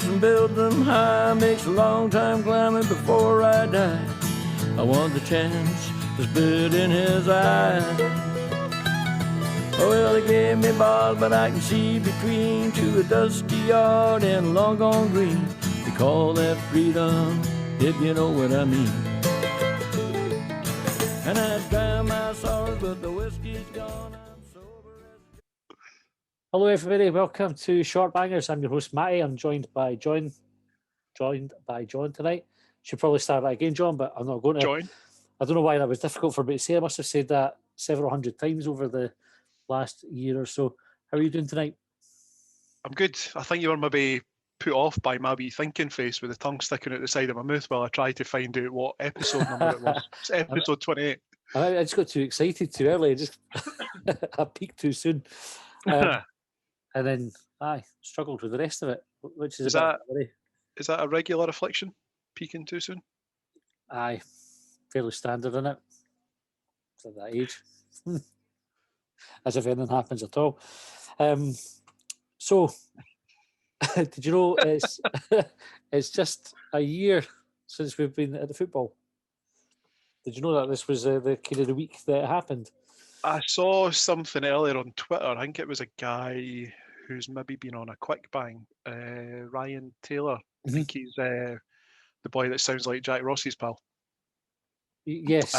hills and build them high. Makes a long time climbing before I die. I want the chance to spit in his eye. Well, they gave me bars, but I can see between to a dusty yard and a long gone green. They call that freedom, if you know what I mean. And I dry my sorrows, but the whiskey's gone. I'm sober as... Hello, everybody. Welcome to Shortbangers. I'm your host, Matty. I'm joined by John. Tonight. Should probably start that again, John, but I'm not going to. Join. I don't know why that was difficult for me to say. I must have said that several hundred times over the last year or so. How are you doing tonight? I'm good. I think you were maybe put off by my wee thinking face with the tongue sticking out the side of my mouth while I tried to find out what episode number it was. It's episode 28. I just got too excited too early. I peaked too soon. And then I struggled with the rest of it, which is that a regular affliction? Peaking too soon? Aye, fairly standard in it at that age. As if anything happens at all. So, did you know it's just a year since we've been at the football? Did you know that this was the kind of the week that it happened? I saw something earlier on Twitter. I think it was a guy who's maybe been on a quick bang, Ryan Taylor. I think he's the boy that sounds like Jack Ross's pal. Yes.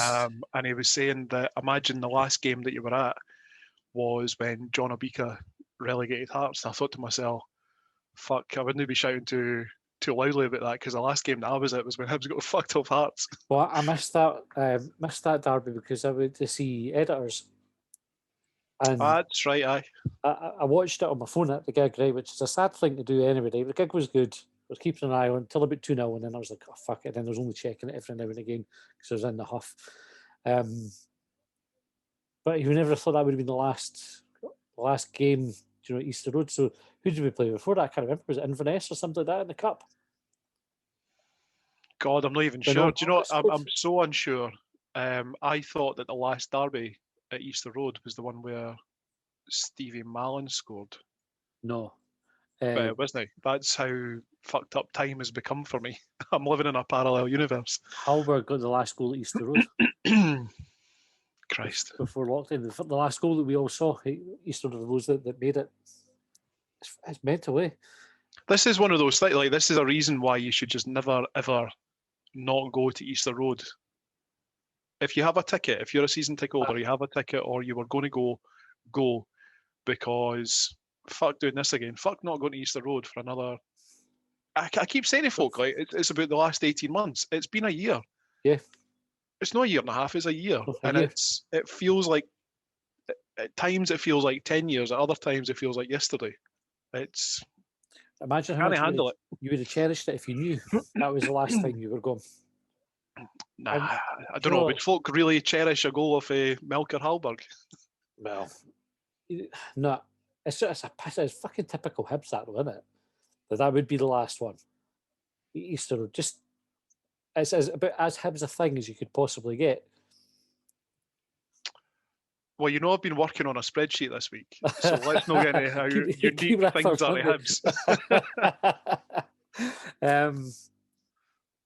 And he was saying that imagine the last game that you were at was when John Obika relegated Hearts. And I thought to myself, fuck, I wouldn't be shouting too loudly about that because the last game that I was at was when Hibs got fucked off Hearts. Well, I missed that derby because I went to see Editors. And that's right, aye. I watched it on my phone at the gig, right, which is a sad thing to do anyway. Right? The gig was good. I was keeping an eye on until about 2-0, and then I was like, oh, fuck it. And then I was only checking it every now and again because I was in the huff. But you never thought that would have been the last game, at Easter Road. So who did we play before that? I can't remember. Was it Inverness or something like that in the Cup? God, I'm not even sure. Do you know, I'm so unsure. I thought that the last derby at Easter Road was the one where Stevie Mallon scored. No. But it wasn't. That's how fucked up time has become for me. I'm living in a parallel universe. Halberg got the last goal at Easter Road. Christ. Before lockdown. The last goal that we all saw at Easter Road was that made it. It's mental, eh? This is one of those things, like, this is a reason why you should just never, ever not go to Easter Road. If you have a ticket, if you're a season ticket holder, you have a ticket or you were going to go, because fuck doing this again. Fuck not going to Easter Road for another... I keep saying to folk, like, it's about the last 18 months. It's been a year. Yeah. It's not a year and a half, it's a year. It feels like, at times it feels like 10 years, at other times it feels like yesterday. It's... Imagine how much you would have cherished it if you knew that was the last time you were gone. Nah, I don't know. Would folk really cherish a goal of Melker Hallberg? Well, no. It's fucking typical Hibs, that, though, isn't it? That would be the last one. Easter Road. Just, it's about as Hibs a thing as you could possibly get. Well, I've been working on a spreadsheet this week, so let's not get into how unique things are to Hibs.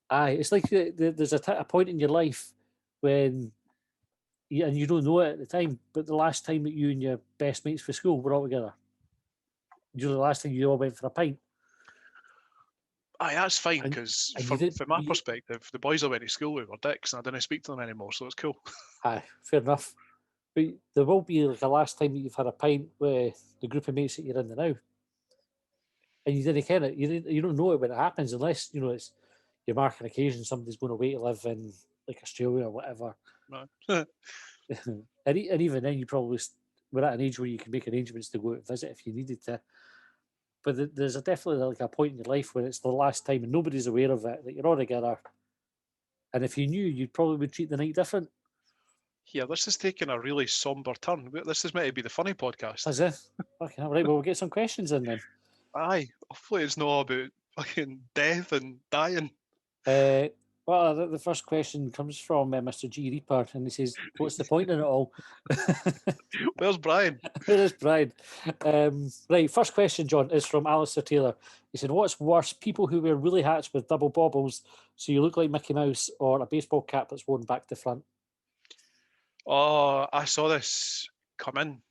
Aye, it's like there's a point in your life when, and you don't know it at the time, but the last time that you and your best mates for school were all together. The last time you all went for a pint. Aye, that's fine, because from my perspective, the boys I went to school with were dicks and I didn't speak to them anymore, so it's cool. Aye, fair enough. But there will be like a last time that you've had a pint with the group of mates that you're in the now. And you didn't care it. You don't know it when it happens unless, it's your marking occasion, somebody's going away to live in like Australia or whatever. No. and even then you probably were at an age where you can make arrangements to go out and visit if you needed to. But there's definitely like a point in your life where it's the last time and nobody's aware of it, that you're all together. And if you knew, you probably would treat the night different. Yeah, this is taking a really somber turn. This is meant to be the funny podcast. Is it? Okay, all right, well, we'll get some questions in then. Aye, hopefully it's not about fucking death and dying. Well, the first question comes from Mr. G. Reaper, and he says, "What's the point in it all?" Where's Brian? Where is Brian? Right, first question, John, is from Alistair Taylor. He said, "What's worse, people who wear woolly hats with double baubles so you look like Mickey Mouse, or a baseball cap that's worn back to front?" Oh, I saw this come in,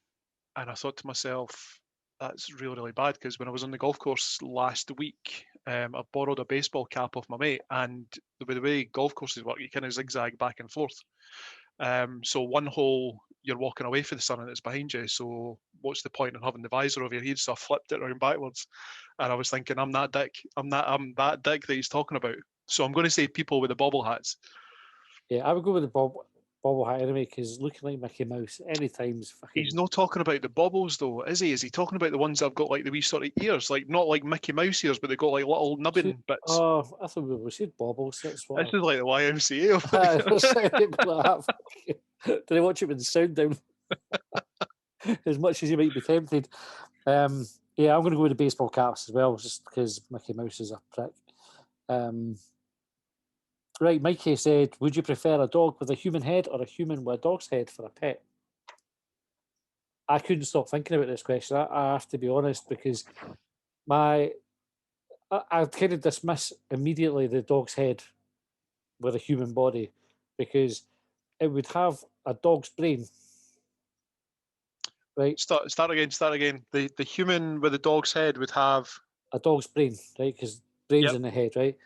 and I thought to myself, that's really, really bad, because when I was on the golf course last week, I borrowed a baseball cap off my mate, and the way golf courses work, you kind of zigzag back and forth. So one hole, you're walking away from the sun and it's behind you, so what's the point in having the visor over your head? So I flipped it around backwards, and I was thinking, I'm that dick. I'm that dick that he's talking about. So I'm going to say people with the bobble hats. Yeah, I would go with the bobble hat anyway, because looking like Mickey Mouse anytime's fucking. He's not talking about the bobbles though, is he? Is he talking about the ones that have got like the wee sort of ears, like not like Mickey Mouse ears, but they got like little nubbin bits? Oh, I thought we said bobbles. That's what. This is like the YMCA. Did I watch it with the sound down? As much as you might be tempted. Yeah, I'm going to go with the baseball caps as well, just because Mickey Mouse is a prick. Right, Mikey said, "Would you prefer a dog with a human head or a human with a dog's head for a pet?" I couldn't stop thinking about this question. I have to be honest, because I kind of dismiss immediately the dog's head with a human body, because it would have a dog's brain. Right? Start again. The human with the dog's head would have a dog's brain, right? Because brain's in the head, right?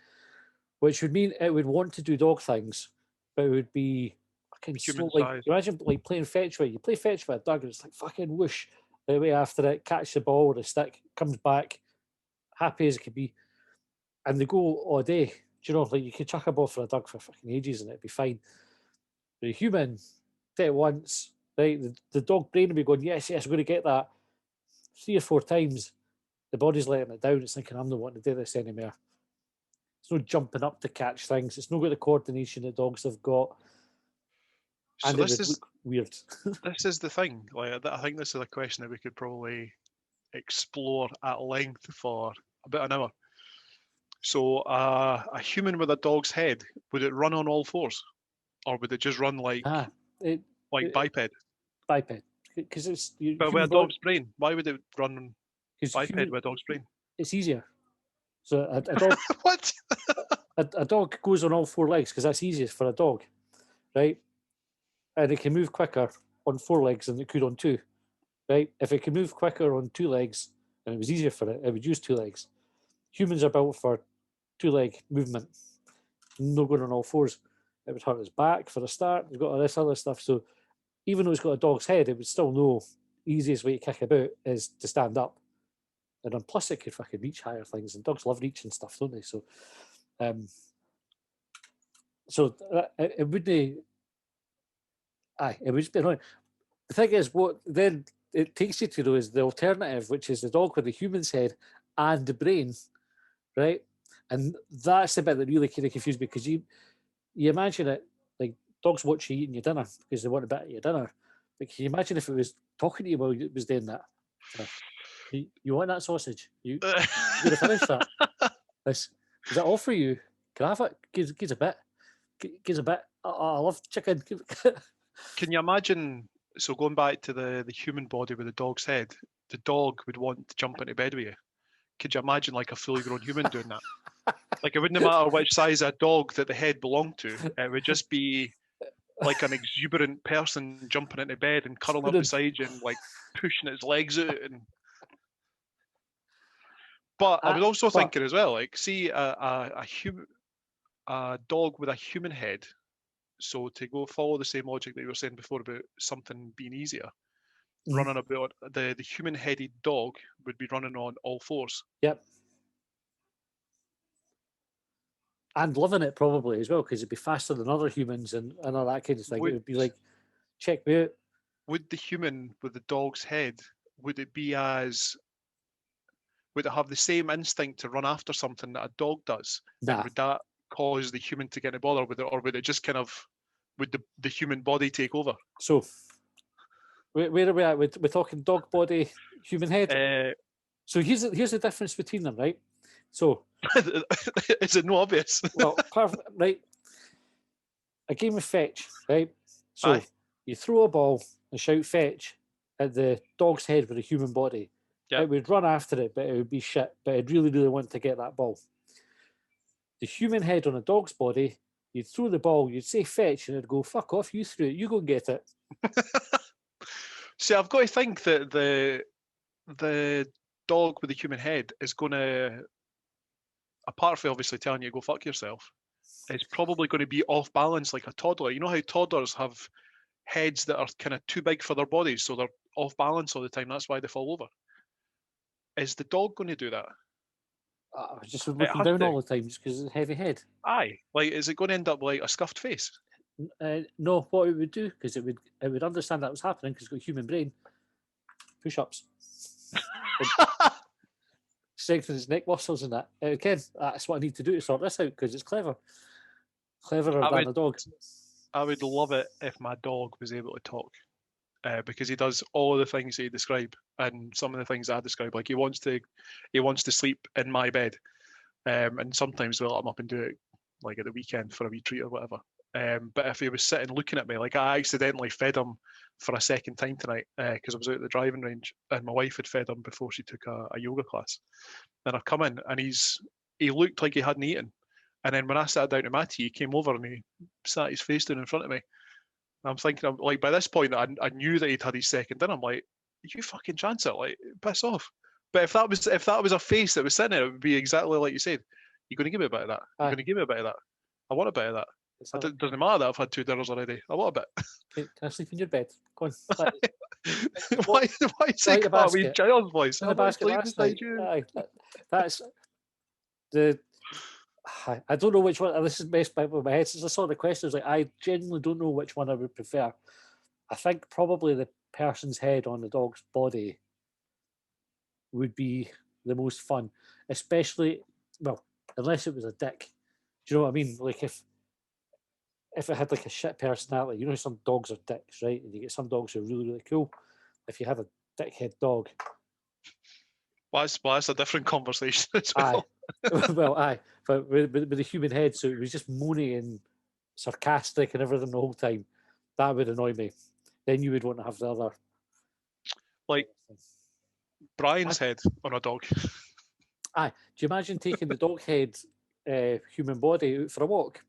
Which would mean it would want to do dog things, but it would be fucking slow. Like, imagine like playing fetch with it. You play fetch with a dog, and it's like fucking whoosh right away after it, catch the ball with a stick, comes back, happy as it could be, and they go all day. Do you know, like you could chuck a ball for a dog for fucking ages and it'd be fine. But a human, did it once, right? The dog brain would be going, yes, we're going to get that 3 or 4 times. The body's letting it down. It's thinking, I'm not wanting to do this anymore. It's no jumping up to catch things. It's not got the coordination that dogs have got. And so it would look weird. This is the thing. Like, I think this is a question that we could probably explore at length for about an hour. So a human with a dog's head, would it run on all fours? Or would it just run like biped? Biped. Because it's... But with a dog's brain. Why would it run biped with a dog's brain? It's easier. So a dog... What? a dog goes on all 4 legs because that's easiest for a dog, right? And it can move quicker on 4 legs than it could on 2, right? If it can move quicker on 2 legs and it was easier for it, it would use 2 legs. Humans are built for 2-leg movement, no going on all 4s. It would hurt his back for a start. It's got all this other stuff. So even though it's got a dog's head, it would still know the easiest way to kick about is to stand up. And then plus it could fucking reach higher things, and dogs love reaching stuff, don't they? So, it wouldn't. It would just be annoying. The thing is, what then it takes you to though is the alternative, which is the dog with the human's head and the brain, right? And that's the bit that really kind of confused me, because you imagine it like dogs watch you eating your dinner because they want a bit of your dinner. But can you imagine if it was talking to you while it was doing that? You want that sausage? You're going to finish that? Is that all for you? Can I have it? Gives a bit. Gives a bit. I love chicken. Can you imagine? So going back to the human body with the dog's head, the dog would want to jump into bed with you. Could you imagine like a fully grown human doing that? Like it wouldn't matter which size of dog that the head belonged to. It would just be like an exuberant person jumping into bed and curling up beside you and like pushing its legs out. But I was also thinking as well, like see a dog with a human head. So to go follow the same logic that you were saying before about something being easier, running about the human-headed dog would be running on all 4s. Yep. And loving it probably as well, because it'd be faster than other humans and all that kind of thing. It would be like, check me out. Would the human with the dog's head, would it have the same instinct to run after something that a dog does? Nah. And would that cause the human to get a bother with it, or would it just kind of, would the human body take over? So, where are we at? We're talking dog body, human head. So here's the difference between them, right? So is it not obvious? Well, right. a game of fetch, right? So Aye. you throw a ball and shout fetch at the dog's head with a human body. Yep. It would run after it, but it would be shit. But I'd really, really want to get that ball. The human head on a dog's body, you'd throw the ball, you'd say fetch, and it'd go, fuck off, you threw it, you go and get it. See, I've got to think that the dog with the human head is going to, apart from obviously telling you to go fuck yourself, is probably going to be off balance like a toddler. You know how toddlers have heads that are kind of too big for their bodies, so they're off balance all the time. That's why they fall over. Is the dog going to do that? I was just looking down all the time just because it's a heavy head. Aye. Like, is it going to end up like a scuffed face? No, what it would do, because it would understand that was happening because it's got a human brain. Push-ups. Strengthen its neck muscles and that. Again, that's what I need to do to sort this out because it's clever. Cleverer than a dog. I would love it if my dog was able to talk. Because he does all of the things that you describe, and some of the things I describe. Like he wants to sleep in my bed, and sometimes we'll let him up and do it like at the weekend for a wee treat or whatever. But if he was sitting looking at me, like I accidentally fed him for a second time tonight because I was out at the driving range, and my wife had fed him before she took a yoga class. And I've come in, and he looked like he hadn't eaten. And then when I sat down to Matty, he came over and he sat his face down in front of me. I'm thinking, like, by this point, I knew that he'd had his second dinner. I'm like, you fucking chance it, like, piss off. But if that was a face that was sitting there, it would be exactly like you said. You're going to give me a bit of that. You're going to give me a bit of that. I want a bit of that. It doesn't matter that I've had 2 dinners already. I want a bit. Can I sleep in your bed? Go on. why say that with child's voice? In the basket last night. That's the. I don't know which one. This is messed up with my head since I saw the questions. Like, I genuinely don't know which one I would prefer. I think probably the person's head on the dog's body would be the most fun, especially, well, unless it was a dick. Do you know what I mean? Like if it had like a shit personality, you know, some dogs are dicks, right? And you get some dogs who are really, really cool. If you have a dickhead dog, well, that's a different conversation as well. Aye. But with the human head, so it was just moany and sarcastic and everything the whole time. That would annoy me. Then you would want to have the other. Like Brian's head on a dog. Aye. Do you imagine taking the dog head human body out for a walk?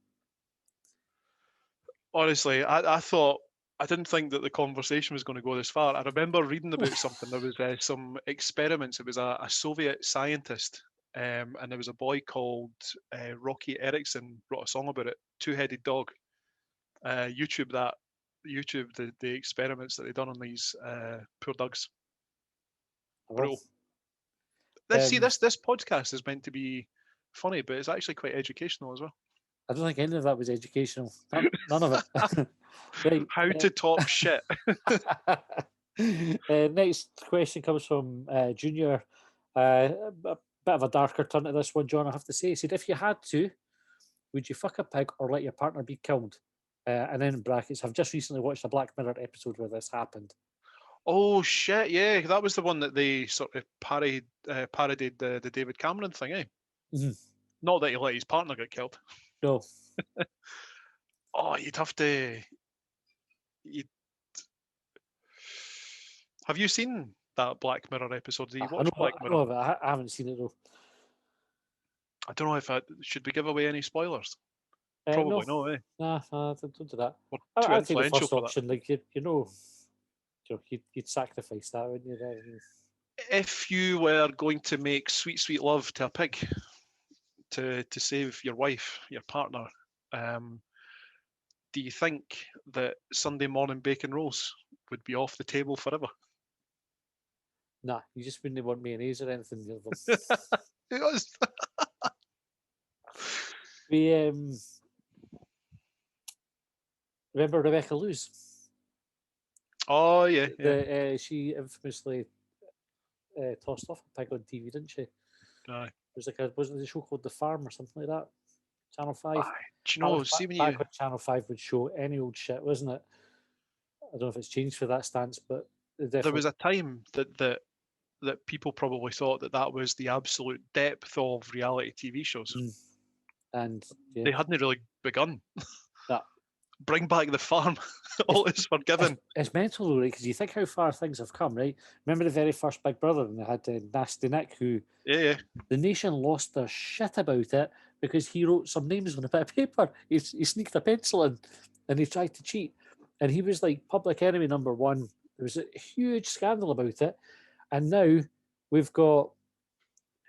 Honestly, I didn't think that the conversation was going to go this far. I remember reading about something. There was some experiments. It was a Soviet scientist, and there was a boy called Rocky Erickson wrote a song about it. Two-headed dog. YouTube the experiments that they done on these poor dogs. Bro, this podcast is meant to be funny, but it's actually quite educational as well. I don't think any of that was educational. None of it. Right. How to talk shit. Next question comes from Junior. A bit of a darker turn to this one, John, I have to say. He said, if you had to, would you fuck a pig or let your partner be killed? And then in brackets, I've just recently watched a Black Mirror episode where this happened. Oh, shit, yeah. That was the one that they sort of parodied the David Cameron thing, eh? Mm-hmm. Not that he let his partner get killed. No. Oh, you'd have to... Have you seen that Black Mirror episode? Did you watch Black Mirror? I haven't seen it, though. I don't know if should we give away any spoilers? Probably no, eh? Nah, don't do that. I'd take the first option. Like, you'd sacrifice that, wouldn't you? If you were going to make sweet, sweet love to a pig to save your wife, your partner, do you think that Sunday morning bacon rolls would be off the table forever? Nah, you just wouldn't want mayonnaise or anything. It was. We remember Rebecca Lewis? Oh yeah. She infamously tossed off a pig on TV, didn't she? Aye. It was wasn't the show called The Farm or something like that? Channel 5. Aye. Do you know? Back when Channel 5 would show any old shit, wasn't it? I don't know if it's changed for that stance, but there was a time that people probably thought that was the absolute depth of reality TV shows. And they hadn't really begun. Nah. Bring back the farm. All is forgiven. It's mental though, right? Because you think how far things have come, right? Remember the very first Big Brother, and they had Nasty Nick, who Yeah. the nation lost their shit about it because he wrote some names on a bit of paper. He sneaked a pencil in, and he tried to cheat, and he was like public enemy number one. There was a huge scandal about it, and now we've got.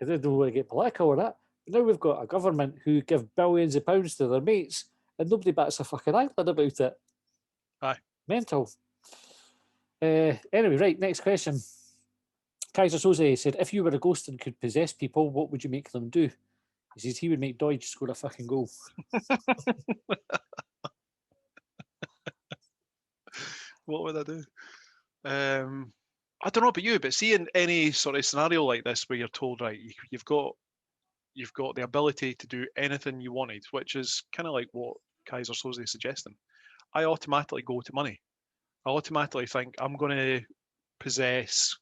I don't want to get political or that, but now we've got a government who give billions of pounds to their mates, and nobody bats a fucking eyelid about it. Aye. Mental. Anyway, right, next question. Kaiser Soze said, if you were a ghost and could possess people, what would you make them do? He says he would make Deutsch score a fucking goal. What would I do? I don't know about you, but see in any sort of scenario like this where you're told, right, you've got the ability to do anything you wanted, which is kind of like what Kaiser Soze is suggesting. I automatically go to money. I automatically think I'm going to possess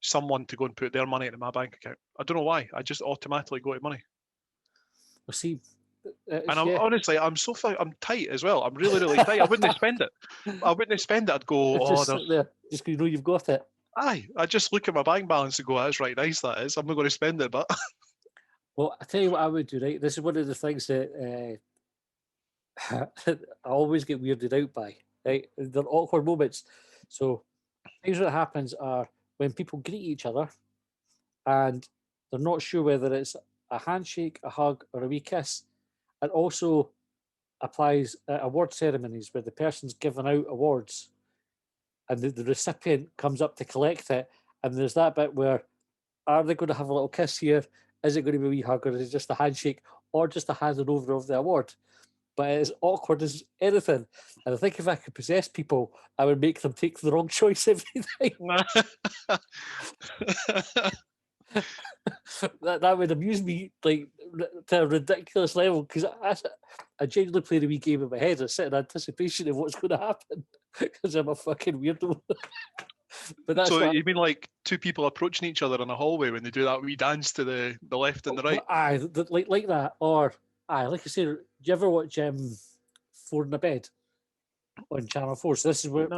someone to go and put their money into my bank account. I don't know why. I just automatically go to money. Well, see, and honestly, I'm tight as well. I'm really, really tight. I wouldn't spend it. I'd go, just sit there, just because you know you've got it. Aye, I just look at my bank balance and go, that's right nice, that is. I'm not going to spend it, but... Well, I tell you what I would do, right? This is one of the things that I always get weirded out by, right? They're awkward moments. So things that happens are when people greet each other and they're not sure whether it's a handshake, a hug, or a wee kiss. It also applies at award ceremonies where the person's giving out awards and the recipient comes up to collect it. And there's that bit where, are they going to have a little kiss here? Is it going to be a wee hug, or is it just a handshake, or just a handing over of the award? But it's awkward as anything. And I think if I could possess people, I would make them take the wrong choice every time. that would amuse me like to a ridiculous level, because I genuinely play the wee game in my head. I sit in anticipation of what's going to happen because I'm a fucking weirdo. But that's so you mean like two people approaching each other in a hallway when they do that wee dance to the left and the right? Aye, like that. Or like I say, do you ever watch Four in a Bed on Channel 4? So this is where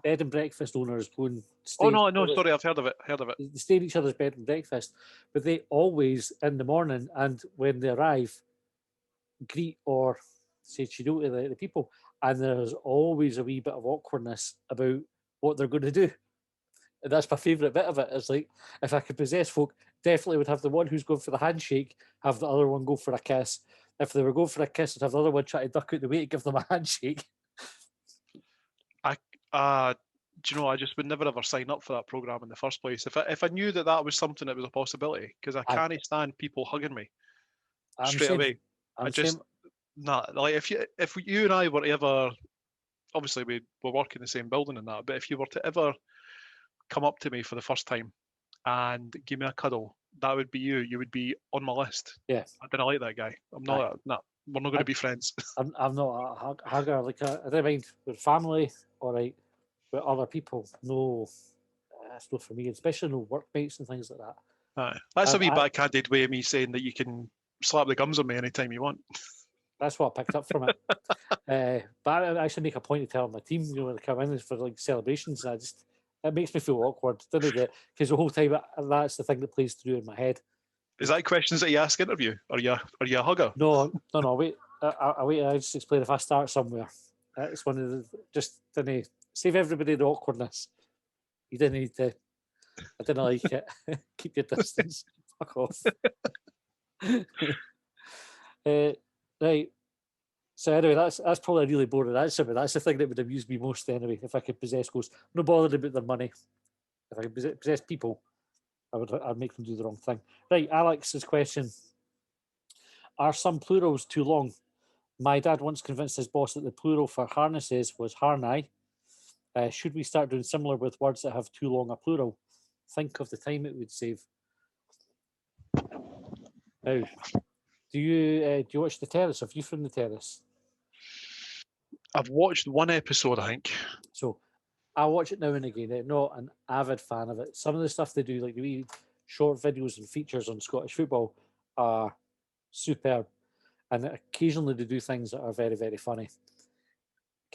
bed and breakfast owners go and stay. Oh no, sorry, I've heard of it. They stay in each other's bed and breakfast, but they always in the morning and when they arrive greet or say cheerio to the people, and there's always a wee bit of awkwardness about what they're going to do. And that's my favourite bit of it. It's like, if I could possess folk, definitely would have the one who's going for the handshake, have the other one go for a kiss. If they were going for a kiss, I'd have the other one try to duck out the way to give them a handshake. Do you know, I just would never ever sign up for that programme in the first place. If I knew that was something that was a possibility, because I can't stand people hugging me straight away. Like if you and I were to ever, obviously we work in the same building and that, but if you were to ever come up to me for the first time and give me a cuddle, that would be you. You would be on my list. Yeah. I didn't like that guy. I'm not. No, we're not going to be friends. I'm not a hugger. Like I don't mind with family, all right, with other people. No, that's not for me. Especially no workmates and things like that. Aye. That's a wee backhanded way of me saying that you can slap the gums on me anytime you want. That's what I picked up from it. But I actually make a point to tell my team, when they come in for like celebrations, it makes me feel awkward, doesn't it? Because the whole time that's the thing that plays through in my head. Is that questions that you ask interview? Are you a hugger? No. Wait. I just explain if I start somewhere. It's one of the just didn't save everybody the awkwardness. You didn't need to. I didn't like it. Keep your distance. Fuck off. Right. So anyway, that's probably a really boring answer, but that's the thing that would amuse me most anyway. If I could possess ghosts, no bothered about their money. If I could possess people, I'd make them do the wrong thing. Right, Alex's question: are some plurals too long? My dad once convinced his boss that the plural for harnesses was harnai. Should we start doing similar with words that have too long a plural? Think of the time it would save. Now, do you watch The Terrace? Have you from The Terrace? I've watched one episode, I think. So I watch it now and again. I'm not an avid fan of it. Some of the stuff they do, like the wee short videos and features on Scottish football, are superb. And occasionally they do things that are very, very funny.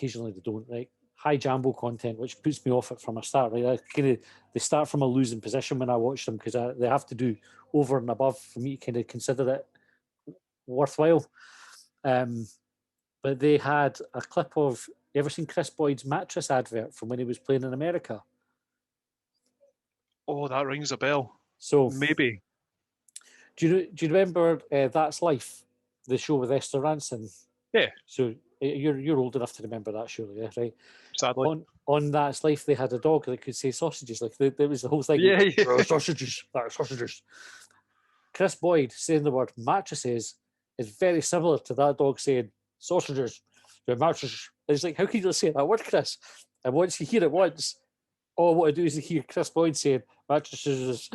occasionally they don't, right? High jambo content, which puts me off it from a start, right? They start from a losing position when I watch them because they have to do over and above for me to kind of consider it worthwhile. But they had a clip of, you ever seen Chris Boyd's mattress advert from when he was playing in America? Oh, that rings a bell. So Maybe. do you remember That's Life, the show with Esther Ranson? Yeah. So you're old enough to remember that, surely, yeah, right? Sadly. On That's Life, they had a dog that could say sausages. Like there was the whole thing. Yeah, yeah. Sausages, sausages. Chris Boyd saying the word mattresses is very similar to that dog saying sausages, the mattresses. It's like, how can you say that word, Chris? And once you hear it once, all I want to do is hear Chris Boyd saying mattresses.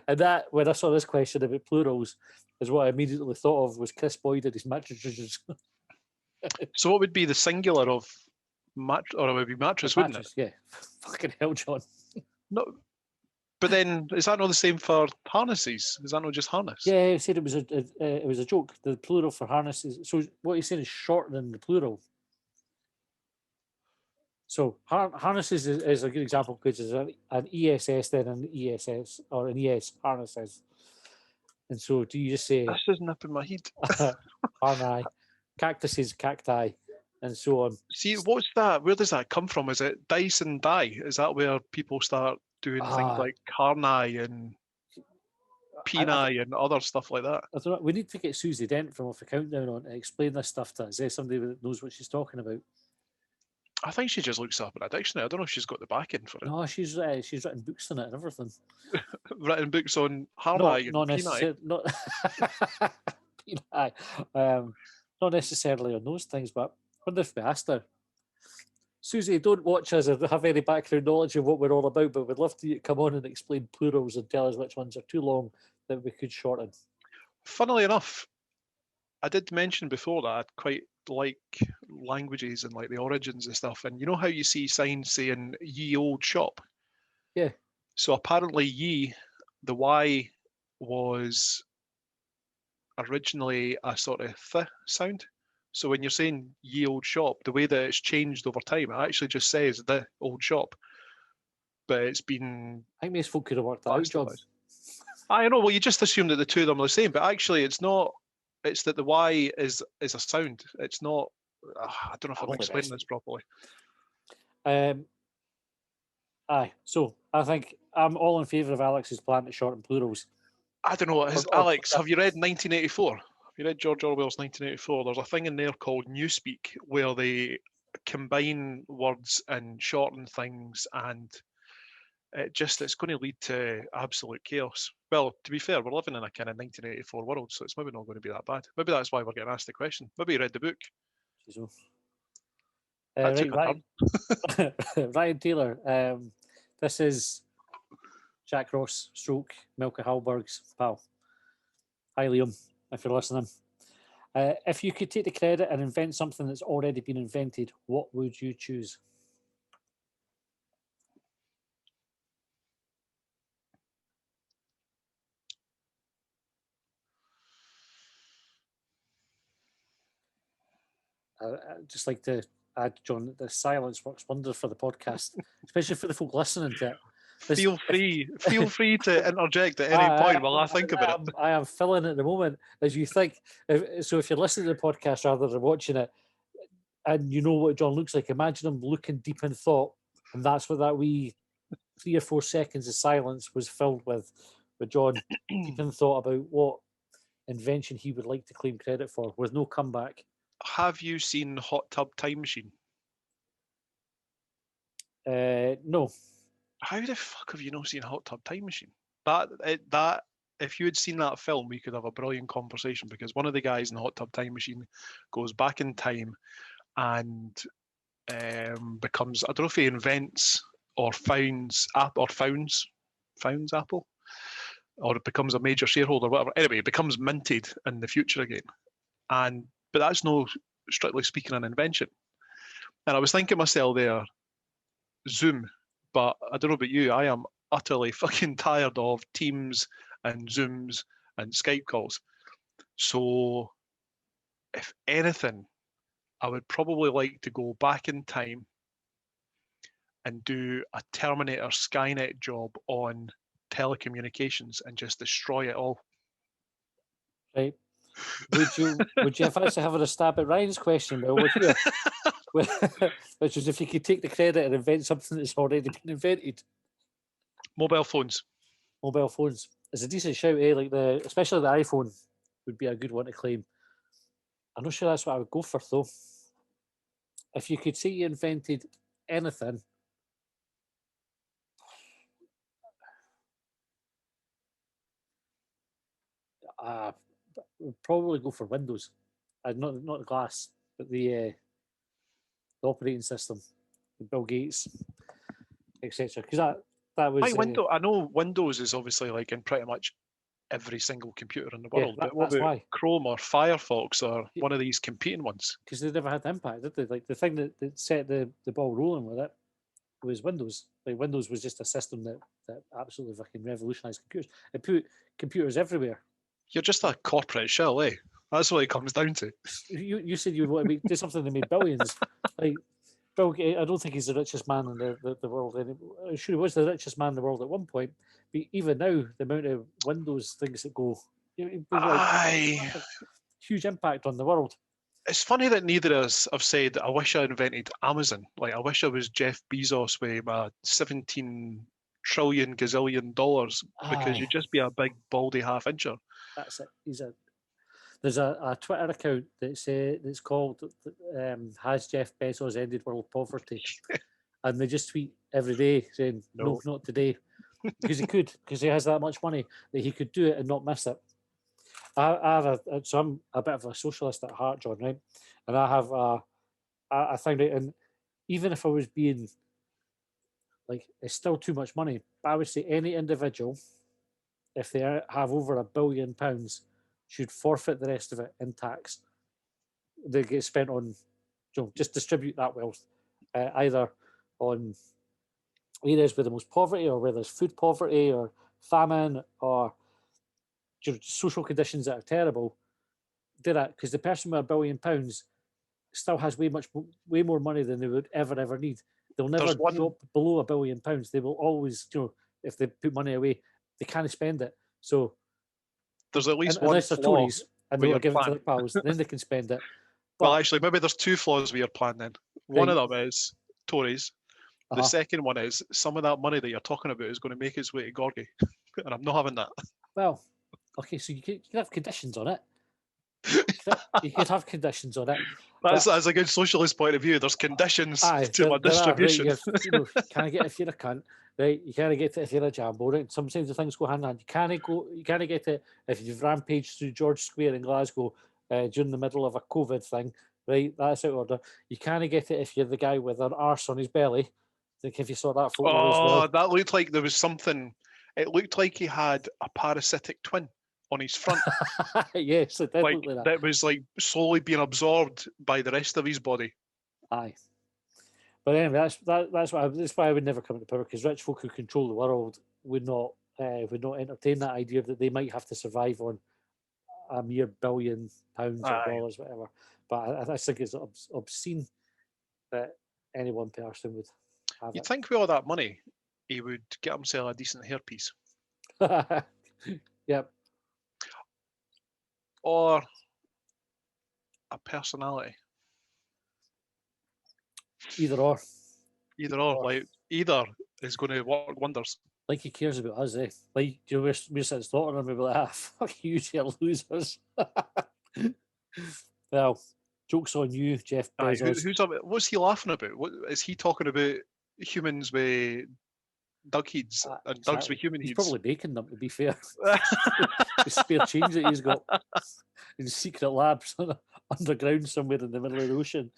And that, when I saw this question about plurals, is what I immediately thought of was Chris Boyd and his mattresses. So what would be the singular of or it would be mattress, wouldn't it? Yeah. Fucking hell, John. No, but then is that not the same for harnesses? Is that not just harness? Yeah, he said it was a joke. The plural for harnesses. So what he's saying is shorter than the plural. So harnesses is a good example because it's an ESS then an ESS or an ES harnesses. And so do you just say This is nipping my head. harnai, cactuses, cacti, and so on. See, what's that? Where does that come from? Is it dice and die? Is that where people start doing things like carnai and penai and other stuff like that? I don't know. We need to get Susie Dent from Off the Countdown on to explain this stuff to us. Is there somebody that knows what she's talking about? I think she just looks up in a dictionary. I don't know if she's got the backing for it. No, she's written books on it and everything. Written books on harnai and not penai. necessarily. Not penai. Not necessarily on those things, but I wonder if we asked her. Susie, don't watch us or have any background knowledge of what we're all about, but we'd love to come on and explain plurals and tell us which ones are too long that we could shorten. Funnily enough, I did mention before that I'd quite like languages and like the origins and stuff. And you know how you see signs saying ye old shop? Yeah. So apparently ye, the Y was originally a sort of th sound. So when you're saying ye old shop, the way that it's changed over time, it actually just says the old shop. But it's been... I think most folk could have worked that out, John. I know, well, you just assume that the two of them are the same, but actually it's not. It's that the Y is a sound. It's not... I don't know if I'm explaining this properly. Aye, so I think I'm all in favour of Alex's plan to shorten plurals. I don't know. Alex, have you read 1984? Have you read George Orwell's 1984? There's a thing in there called Newspeak where they combine words and shorten things, and it's going to lead to absolute chaos. Well, to be fair, we're living in a kind of 1984 world, so it's maybe not going to be that bad. Maybe that's why we're getting asked the question. Maybe you read the book. Ryan Taylor, this is Jack Ross, stroke, Milka Hallberg's pal. Hi, Liam, if you're listening. If you could take the credit and invent something that's already been invented, what would you choose? I'd just like to add, John, that the silence works wonders for the podcast, especially for the folk listening to it. Feel free to interject at any point while I think about it. I am filling at the moment as you think. So if you're listening to the podcast rather than watching it, and you know what John looks like, imagine him looking deep in thought, and that's what that wee 3 or 4 seconds of silence was filled with John deep in thought about what invention he would like to claim credit for, with no comeback. Have you seen Hot Tub Time Machine? No. How the fuck have you not seen Hot Tub Time Machine? That if you had seen that film, we could have a brilliant conversation, because one of the guys in Hot Tub Time Machine goes back in time and becomes, I don't know if he invents or founds Apple, or it becomes a major shareholder, whatever. Anyway, it becomes minted in the future again. But that's no, strictly speaking, an invention. And I was thinking myself there, Zoom, but I don't know about you, I am utterly fucking tired of Teams and Zooms and Skype calls. So if anything, I would probably like to go back in time and do a Terminator Skynet job on telecommunications and just destroy it all. Right. Would you fancy having a stab at Ryan's question, Bill, with you? Which is if you could take the credit and invent something that's already been invented. Mobile phones. Mobile phones. It's a decent shout, eh? Like especially the iPhone would be a good one to claim. I'm not sure that's what I would go for though. If you could say you invented anything, would probably go for Windows. Not the glass, but the operating system, Bill Gates, etc. Because that was I know Windows is obviously like in pretty much every single computer in the Yeah, world, but what that's about why. Chrome or Firefox or one of these competing ones? Because they never had the impact, did they? Like the thing that set the ball rolling with it was Windows. Like Windows was just a system that absolutely fucking revolutionized computers. It put computers everywhere. You're just a corporate shell, eh? That's what it comes down to. You said you would want to do something that made billions. Like Bill Gates, I don't think he's the richest man in the world anymore. I'm sure he was the richest man in the world at one point. But even now, the amount of Windows things that go, Aye. Huge impact on the world. It's funny that neither of us have said, I wish I invented Amazon. Like, I wish I was Jeff Bezos with my 17 trillion gazillion dollars, because you'd just be a big baldy half incher. That's it. There's a Twitter account that's called Has Jeff Bezos Ended World Poverty? And they just tweet every day saying, no not today. Because he could, because he has that much money that he could do it and not miss it. So I'm a bit of a socialist at heart, John, right? And I have I found out, and even if I was being like, it's still too much money, but I would say any individual, if they have over £1 billion, should forfeit the rest of it in tax. They get spent on, just distribute that wealth, either on areas with the most poverty, or where there's food poverty or famine or social conditions that are terrible. Do that, because the person with £1 billion still has way more money than they would ever need. They'll never drop below £1 billion. They will always, if they put money away, they can't spend it. So there's at least one unless they're flaw Tories and they'll give it to their pals, then they can spend it. But, well, actually, maybe there's two flaws with your plan then. One of them is Tories. The second one is some of that money that you're talking about is going to make its way to Gorgie, and I'm not having that. Well, okay, so you can have conditions on it. You could have conditions on it. That's a good socialist point of view. There's conditions to my distribution. Right, can't get it if you're a cunt, right? You can't get it if you're a jambo, right? Sometimes the things go hand in hand. You can't get it if you've rampaged through George Square in Glasgow during the middle of a COVID thing, right? That's out of order. You can't get it if you're the guy with an arse on his belly. Like if you saw that photo as well. That looked like there was something. It looked like he had a parasitic twin on his front. Yes, it did look like that. That was like slowly being absorbed by the rest of his body. Aye. But anyway, that's why I would never come into power, because rich folk who control the world would not entertain that idea that they might have to survive on a mere £1 billion or dollars, whatever. But I think it's obscene that any one person would have You'd think with all that money, he would get himself a decent hairpiece. Yep. Or a personality. Either or. Like either is going to work wonders. Like he cares about us, eh? Like we're sitting slaughtering him, we'll be like, fuck you, you losers. Well, joke's on you, Jeff Bezos. What's he laughing about? What is he talking about? Humans with dug heads and dugs with human heads. He's probably making them, to be fair. The spare change that he's got in secret labs underground somewhere in the middle of the ocean.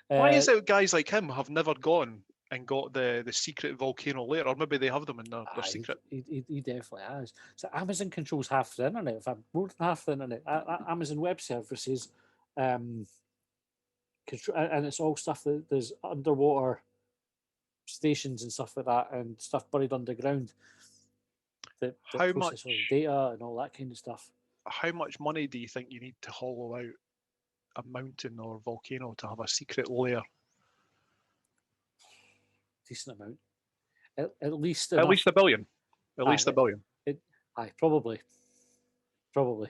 Why is it guys like him have never gone and got the secret volcano later? Or maybe they have them in their secret. He definitely has. So Amazon controls half the internet, in fact, more than half the internet. Amazon Web Services, and it's all stuff that there's underwater stations and stuff like that, and stuff buried underground that process all the data and all that kind of stuff. How much money do you think you need to hollow out a mountain or volcano to have a secret lair. Decent amount. At least At enough. least a billion. At Aye, least a billion. Aye, probably. Probably.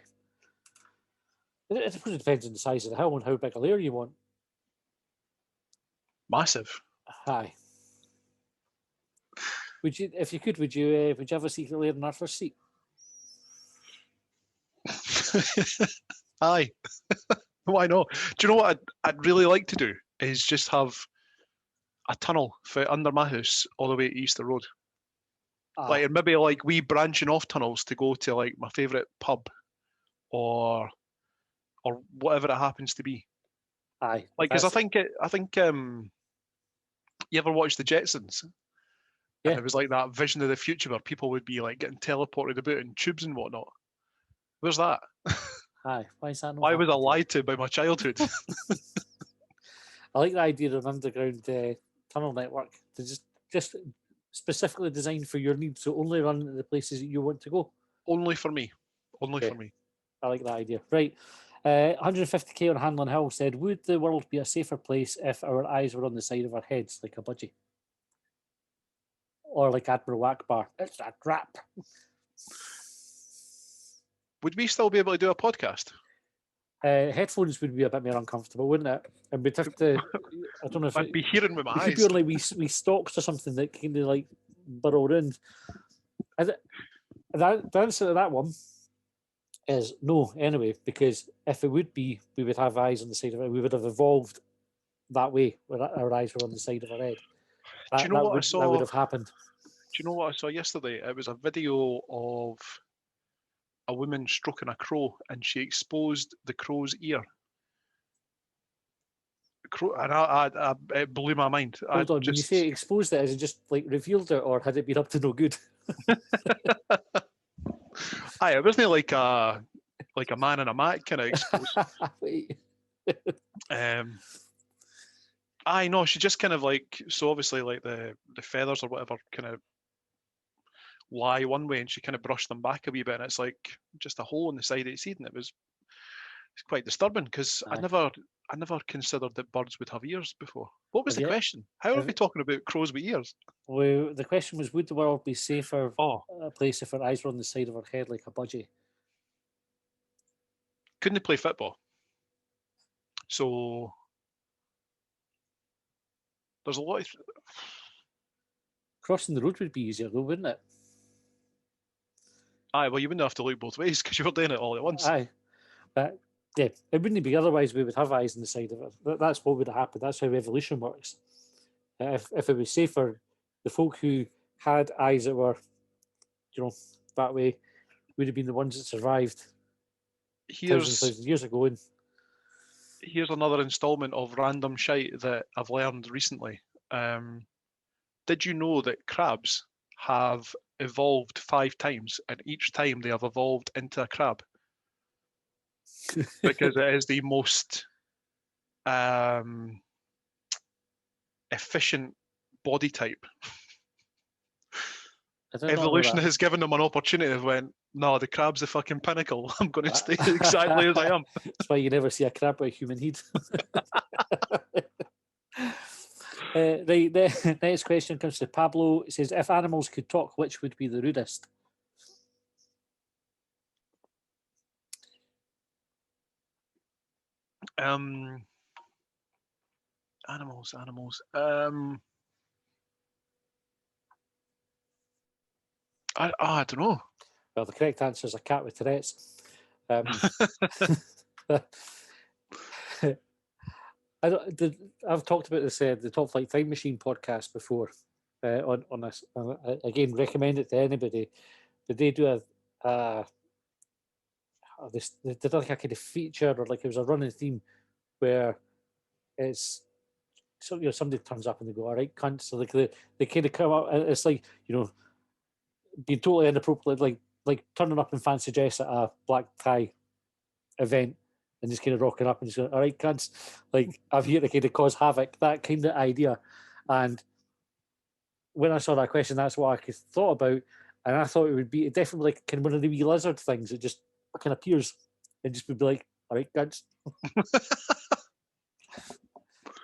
It depends on the size of the hill and how big a layer you want. Massive. Aye. Would you, if you could, would you have a secret layer in our first seat? Aye. Why not? Do you know what I'd really like to do is just have a tunnel for under my house all the way to Easter Road. Like, and maybe like we branching off tunnels to go to like my favourite pub or whatever it happens to be. Aye. Like, because I think you ever watched the Jetsons? Yeah. And it was like that vision of the future where people would be like getting teleported about in tubes and whatnot. Where's that? Aye. Why is that not Why was I happening? lied to by my childhood? I like the idea of an underground tunnel network to just specifically designed for your needs, so only run to the places that you want to go. Only for me. Only Okay. for me. I like that idea. Right. 150k on Hanlon Hill said, would the world be a safer place if our eyes were on the side of our heads like a budgie? Or like Admiral Akbar? It's a trap. Would we still be able to do a podcast? Headphones would be a bit more uncomfortable, wouldn't it? And we'd have to, I don't know if I'd be hearing with my it could eyes. be on like we stalks or something that kind of like burrow around. The answer to that one is no, anyway, because if it would be, we would have eyes on the side of it. We would have evolved that way, where our eyes were on the side of our head. Do you know what I saw? That would have happened. Do you know what I saw yesterday? It was a video of a woman stroking a crow, and she exposed the crow's ear. And it blew my mind. Hold on, when you say exposed it, is it just like revealed it, or had it been up to no good? Aye, it wasn't like a man in a mat kind of exposed. Wait. Aye, no, she just kind of like, so obviously like the feathers or whatever kind of lie one way, and she kind of brushed them back a wee bit, and it's like just a hole in the side of the seed, and it's quite disturbing because I never considered that birds would have ears before. What was the question? How are we talking about crows with ears? Well, the question was, would the world be safer a place if our eyes were on the side of our head like a budgie? Couldn't they play football? So there's a lot of... Crossing the road would be easier though, wouldn't it? Aye, well, you wouldn't have to look both ways because you were doing it all at once. Aye. But yeah, it wouldn't be, otherwise we would have eyes on the side of it. That's what would have happened. That's how evolution works. If it was safer, the folk who had eyes that were, that way, would have been the ones that survived thousands of years ago. And here's another instalment of random shite that I've learned recently. Did you know that crabs have evolved 5 times, and each time they have evolved into a crab? Because it is the most efficient body type. Evolution has given them an opportunity. They went, no, the crab's the fucking pinnacle. I'm going to stay exactly as I am. That's why you never see a crab with a human head. The next question comes to Pablo. It says, if animals could talk, which would be the rudest? Animals. I don't know. Well, the correct answer is a cat with Tourette's. I've talked about this the Top Flight Time Machine podcast before. On this, again, recommend it to anybody. But they do they did like a kind of feature, or like it was a running theme where it's somebody turns up and they go, all right, cunt. So like they kind of come up, and it's like, being totally inappropriate, like turning up in fancy dress at a black tie event and just kind of rocking up and just going, all right, cunts, like I'm here to kind of cause havoc, that kind of idea. And when I saw that question, that's what I thought about, and I thought it would be definitely like kind of one of the wee lizard things that just kind of appears and just would be like, All right, good.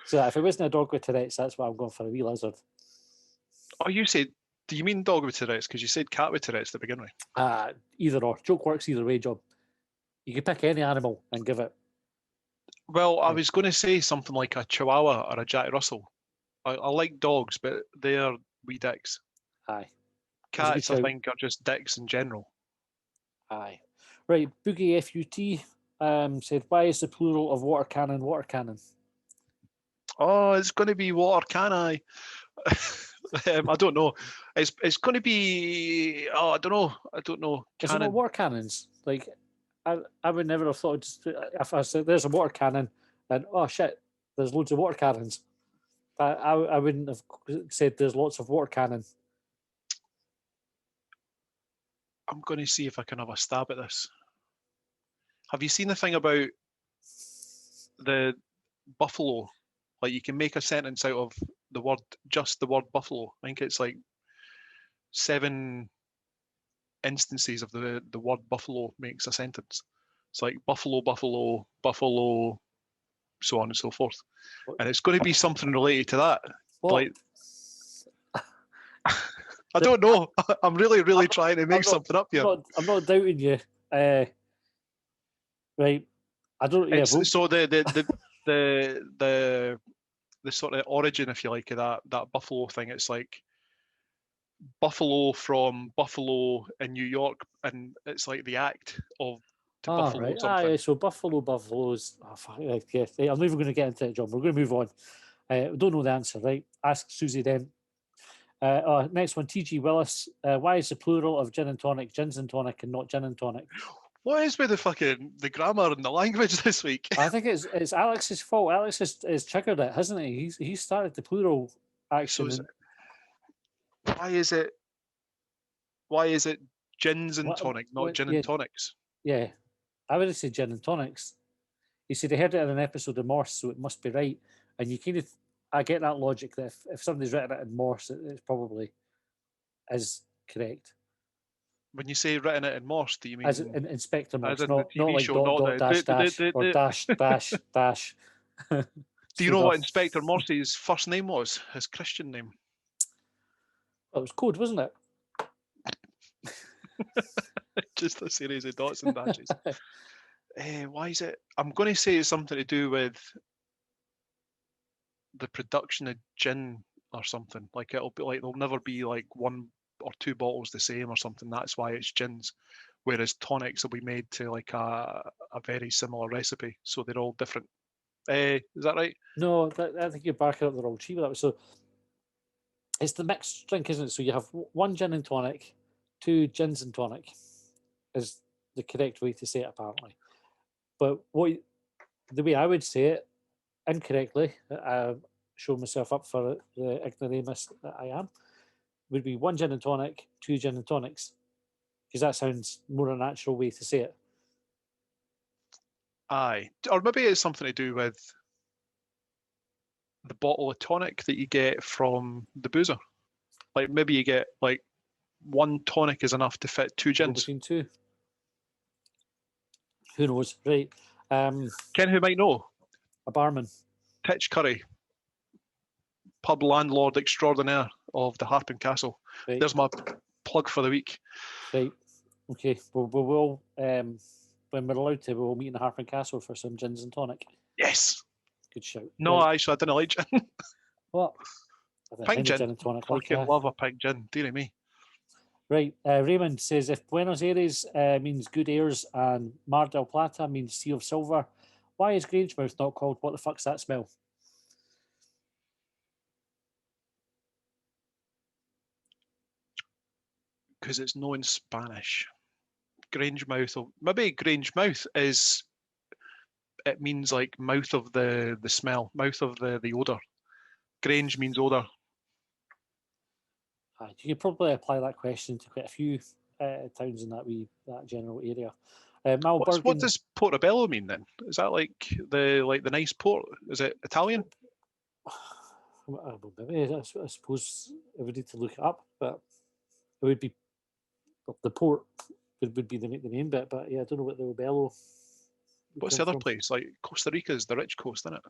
So if it wasn't a dog with Tourette's, that's what I'm going for, a wee lizard. Oh, you said, do you mean dog with Tourette's? Because you said cat with Tourette's to begin with. Either or. Joke works either way, Job. You can pick any animal and give it. Well, I Right. was going to say something like a Chihuahua or a Jack Russell. I like dogs, but they're wee dicks. Aye. That's a good Cats, I shout. think, are just dicks in general. Aye. Right, Boogie FUT said, why is the plural of water cannon water cannon? Oh, it's going to be water, can I? I don't know. It's going to be. Oh, I don't know. Is it not Cannon. water cannons? Like, I would never have thought, just, if I said there's a water cannon, and oh shit, there's loads of water cannons. I wouldn't have said there's lots of water cannon. I'm going to see if I can have a stab at this. Have you seen the thing about the buffalo? Like you can make a sentence out of just the word buffalo. I think it's like 7 instances of the word buffalo makes a sentence. It's like buffalo, buffalo, buffalo, so on and so forth. And it's going to be something related to that. What? Like, I don't know. I'm really trying to make something up here. I'm not doubting you. Right. I don't. Yeah. So the sort of origin, if you like, of that buffalo thing. It's like buffalo from Buffalo in New York, and it's like the act of to buffalo right. something. Yeah, so buffaloes. Oh, fuck, right, yeah, I'm not even going to get into it, John. We're going to move on. We don't know the answer, right? Ask Susie then. Next one, TG Willis. Why is the plural of gin and tonic gins and tonic and not gin and tonic? What is with the grammar and the language this week? I think it's Alex's fault. Alex has triggered it, hasn't he? He started the plural action. So why is it gins and tonic, not gin and tonics? Yeah, I would have said gin and tonics. He said he heard it in an episode of Morse, so it must be right. And you kind of, I get that logic that if somebody's written it in Morse, it probably is correct. When you say written it in Morse, do you mean as in Inspector Morse, as in not the TV like show, dot, not dot, the dash, dash, or dash, dash, dash. Do you know what Inspector Morse's first name was? His Christian name? Well, it was code, wasn't it? Just a series of dots and dashes. Why is it? I'm going to say it's something to do with the production of gin or something. Like it'll be like there'll never be like 1 or 2 bottles the same or something. That's why it's gins. Whereas tonics will be made to like a very similar recipe, so they're all different. Is that right? No, I think you're backing up the wrong tree with that. So it's the mixed drink, isn't it? So you have 1 gin and tonic, 2 gins and tonic, is the correct way to say it apparently. But the way I would say it incorrectly, I show myself up for the ignoramus that I am, would be 1 gin and tonic, 2 gin and tonics, because that sounds more a natural way to say it. Aye, or maybe it's something to do with the bottle of tonic that you get from the boozer. Like maybe you get like 1 tonic is enough to fit 2 gins. Between 2. Who knows? Right. Ken, who might know? A barman. Titch Curry, pub landlord extraordinaire of the Harpen Castle. Right. There's my plug for the week. Right. Okay. We'll when we're allowed to, we'll meet in the Harpen Castle for some gins and tonic. Yes. Good shout. No, right. actually, I didn't like gin. What? Pink gin. And tonic. Fucking love a pink gin. Dear me. Right. Raymond says if Buenos Aires means good airs and Mar del Plata means Sea of Silver, why is Grangemouth not called What the Fuck's That Smell? Because it's known in Spanish. Grangemouth. Maybe Grangemouth is. It means like mouth of the smell, mouth of the odor. Grange means odor. You could probably apply that question to quite a few towns in that general area. What does Portobello mean then? Is that like the nice port? Is it Italian? Maybe I suppose I would need to look it up, but it would be the port would be the main bit. But yeah, I don't know what the Bello What's the other place? Like Costa Rica's the rich coast, isn't it?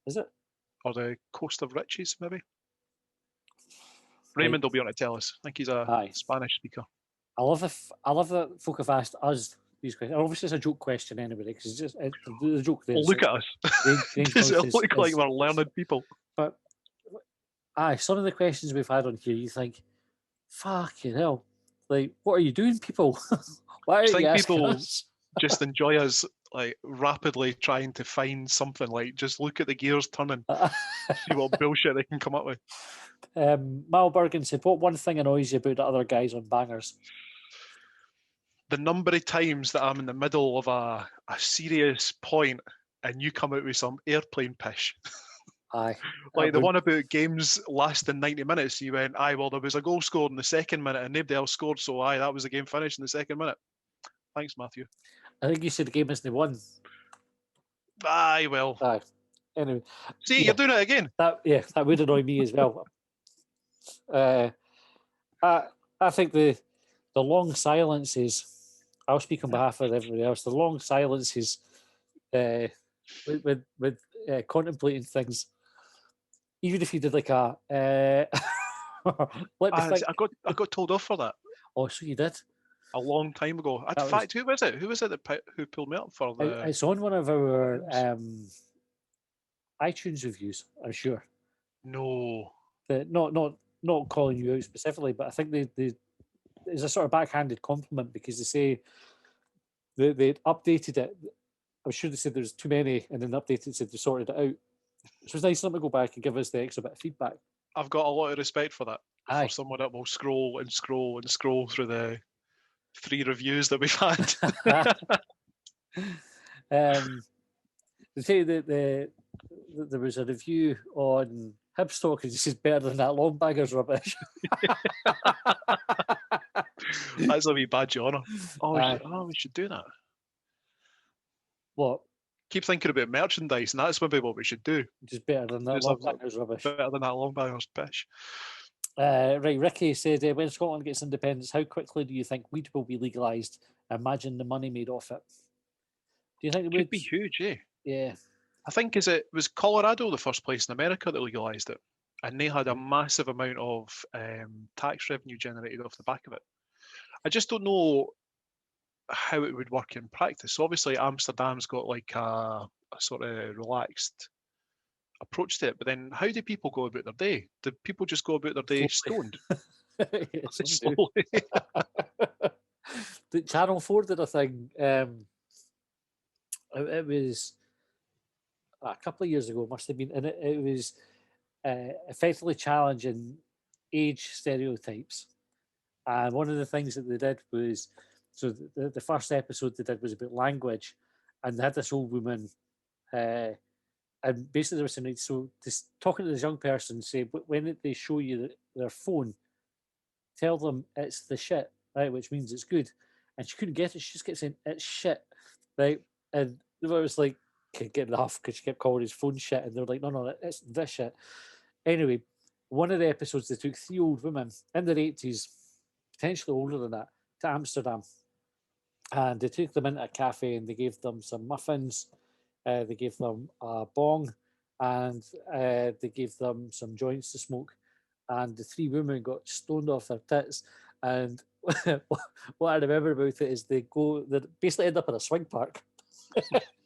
Is it? Or the coast of riches, maybe? Right. Raymond will be on to tell us. I think he's a Aye. Spanish speaker. I love that folk have asked us these questions. Obviously, it's a joke question anyway, because it's just the joke there. Oh, look at us. Grange Does Mouth it look like we're learned people? But some of the questions we've had on here, you think, fucking hell, like, what are you doing, people? Why are you asking people us? just enjoy us like rapidly trying to find something, like just look at the gears turning, see what bullshit they can come up with. Mal Bergen said, what one thing annoys you about the other guys on Bangers? The number of times that I'm in the middle of a serious point and you come out with some airplane pish. Aye. Like the one about games lasting 90 minutes, you went, aye, well, there was a goal scored in the second minute and nobody else scored, so aye, that was the game finished in the second minute. Thanks, Matthew. I think you said the game isn't won. Aye, well. Aye. Anyway. See, you're doing it again. That would annoy me as well. I think the long silences, I'll speak on behalf of everybody else, the long silences with contemplating things, even if you did like a let me think. I got told off for that. Oh, so you did? A long time ago. In fact, who was it? Who was it who pulled me up for the? It's on one of our iTunes reviews, I'm sure. No. Not calling you out specifically, but I think they it's a sort of backhanded compliment because they say they updated it. I'm sure they said there's too many, and then updated and said they sorted it out. It was nice of them to go back and give us the extra bit of feedback. I've got a lot of respect for that. Aye. For someone that will scroll and scroll and scroll through the 3 reviews that we've had. They say that there was a review on Hibs talk, and this is better than that Longbangers rubbish. That's a wee badge of honour. We should do that. What? Keep thinking about merchandise, and that's maybe what we should do. Just better than that Longbangers rubbish. Better than that Longbangers pish. Right, Ricky said, when Scotland gets independence, how quickly do you think weed will be legalised? Imagine the money made off it. Do you think it would be huge, eh? Yeah. I think was Colorado the first place in America that legalised it, and they had a massive amount of tax revenue generated off the back of it. I just don't know how it would work in practice. So obviously, Amsterdam's got like a sort of relaxed approach to it, but then how do people go about their day? Do people just go about their day stoned? Slowly. The Channel 4 did a thing. It was a couple of years ago, must have been, and it was effectively challenging age stereotypes. And one of the things that they did was, so the first episode they did was about language, and they had this old woman, and basically they were saying, so just talking to this young person, say, when they show you their phone, tell them it's the shit, right, which means it's good. And she couldn't get it. She just kept saying, it's shit, right? And it was like, getting off because she kept calling his phone shit, and they were like, no, it's this shit. Anyway, one of the episodes, they took 3 old women in their 80s, potentially older than that, to Amsterdam. And they took them into a cafe and they gave them some muffins, they gave them a bong, and they gave them some joints to smoke. And the 3 women got stoned off their tits. And what I remember about it is they basically end up in a swing park.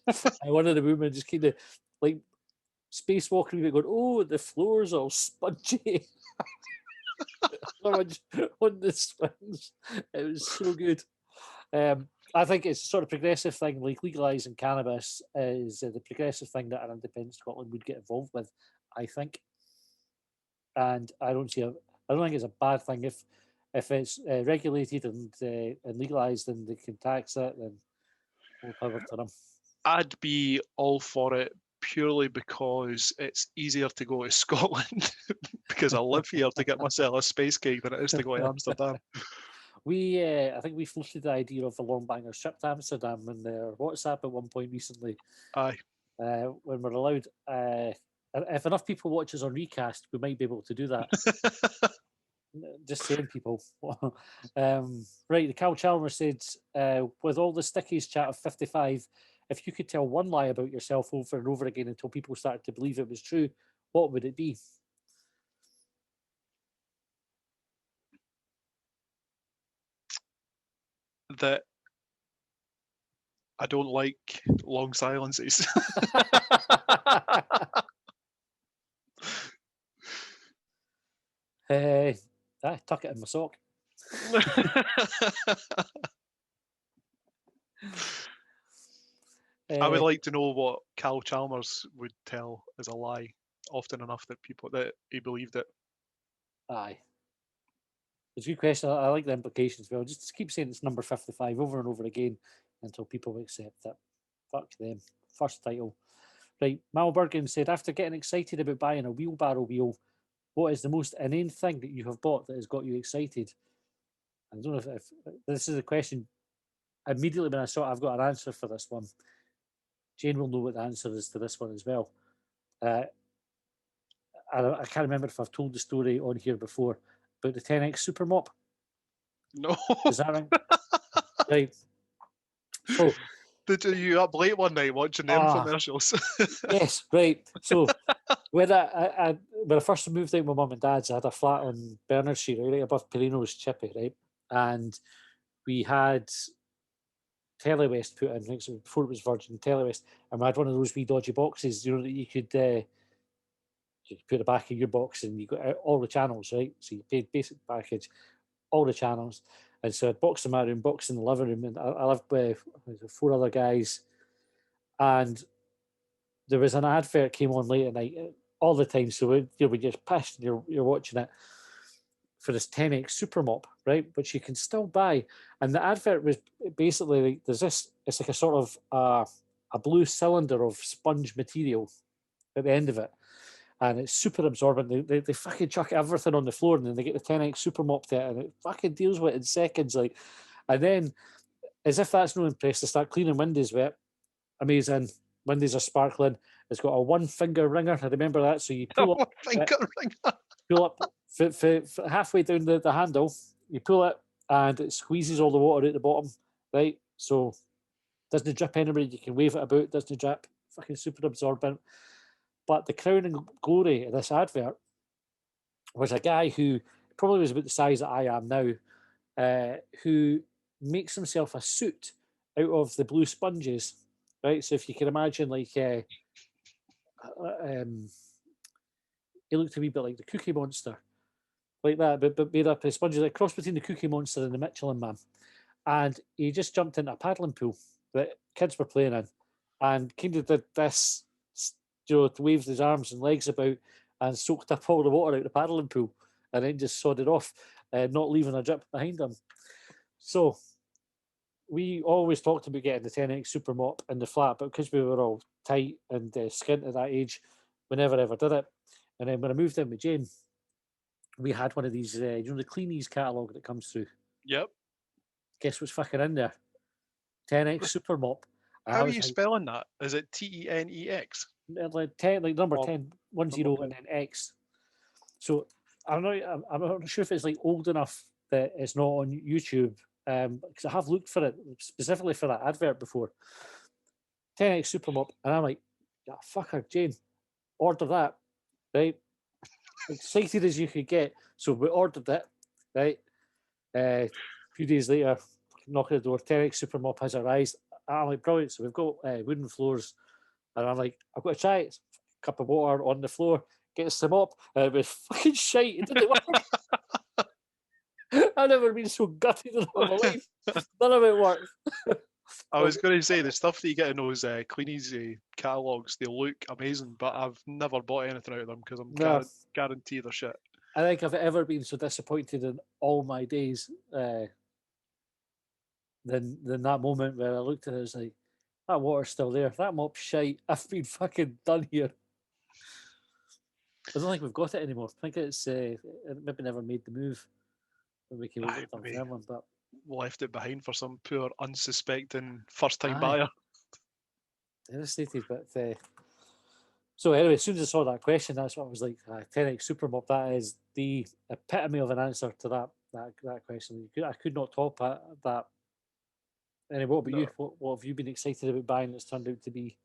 And one of the women just kind of like spacewalking, going, "Oh, the floor's all spongy." on the swings. It was so good. I think it's a sort of progressive thing, like legalising cannabis is the progressive thing that an independent Scotland would get involved with, I think. And I don't think it's a bad thing if it's regulated and legalised and they can tax it, then we'll power to them. I'd be all for it purely because it's easier to go to Scotland because I live here to get myself a space cake than it is to go to Amsterdam. I think we floated the idea of a Longbangers trip to Amsterdam in their WhatsApp at one point recently. Aye. When we're allowed. If enough people watch us on Recast, we might be able to do that. Just saying, people. Right, the Cal Chalmers said, with all the stickies chat of 55, if you could tell one lie about yourself over and over again until people started to believe it was true, what would it be? That I don't like long silences. I tuck it in my sock. I would like to know what Cal Chalmers would tell as a lie often enough that he believed it. Aye. It's a good question. I like the implications. Well, just keep saying it's number 55 over and over again until people accept it. Fuck them. First title. Right. Mal Bergen said, after getting excited about buying a wheelbarrow wheel, what is the most inane thing that you have bought that has got you excited? I don't know if this is a question. Immediately when I saw it, I've got an answer for this one. Jane will know what the answer is to this one as well. I can't remember if I've told the story on here before about the 10x Super Mop. No. Is that right? Right. So Did you up late one night watching the infomercials? Yes, right. So when when I first moved out with my mum and dad's, I had a flat on Bernard Street, right above Perino's Chippy, right? And we had Telewest put in, I think so before it was Virgin Telewest, and we had one of those wee dodgy boxes, that you could put the back of your box and you got all the channels, right? So you paid basic package, all the channels. And so I'd box in my room, box in the living room, and I lived with 4 other guys. And there was an advert came on late at night all the time. So when you're just pissed and you're watching it for this 10x Super Mop, right? Which you can still buy. And the advert was basically like, it's like a sort of a blue cylinder of sponge material at the end of it. And it's super absorbent. They fucking chuck everything on the floor and then they get the 10x Super Mop to it and it fucking deals with it in seconds. Like, and then, as if that's no impress, they start cleaning windows with it. Amazing. Windows are sparkling. It's got a 1-finger wringer. I remember that. So you pull up, pull up for halfway down the handle, you pull it and it squeezes all the water at the bottom, right? So doesn't drip anywhere. You can wave it about, doesn't drip. Fucking super absorbent. But the crowning glory of this advert was a guy who probably was about the size that I am now, who makes himself a suit out of the blue sponges, right? So if you can imagine, like, he looked a wee bit like the Cookie Monster, like that, but made up of sponges, like cross between the Cookie Monster and the Michelin Man. And he just jumped into a paddling pool that kids were playing in, and kind of did this, waved his arms and legs about and soaked up all the water out the paddling pool, and then just sodded off, not leaving a drip behind him. So we always talked about getting the 10x Super Mop in the flat, but because we were all tight and skint at that age, we never ever did it. And then when I moved in with Jane, we had one of these, the Cleanies catalogue that comes through. Yep. Guess what's fucking in there? 10x Super Mop. How are you spelling that? Is it TENEX? Like 10, like number 10, 10, and then X. So I'm not sure if it's like old enough that it's not on YouTube, because I have looked for it specifically for that advert before. 10x Super Mop, and I'm like, yeah, fuck her, Jane, order that, right? Excited as you could get. So we ordered it, right? A few days later, knock at the door, 10x Super Mop has arrived. I'm like, brilliant. So we've got wooden floors, and I'm like, I've got to try it. Cup of water on the floor, get some mop, and it was fucking shite. It didn't work. I've never been so gutted in all my life. None of it worked. I was going to say, the stuff that you get in those Cleanies catalogues, they look amazing, but I've never bought anything out of them because I'm guaranteed they're shit. I think I've ever been so disappointed in all my days than that moment where I looked at it, I was like, that water's still there. That mop's shite. I've been fucking done here. I don't think we've got it anymore. I think it's it maybe never made the move. We can but left it behind for some poor unsuspecting first-time buyer. Devastated, but so anyway, as soon as I saw that question, that's what I was like. 10x Super Mop. That is the epitome of an answer to that question. I could not top that And what about No. you? What have you been excited about buying that's turned out to be,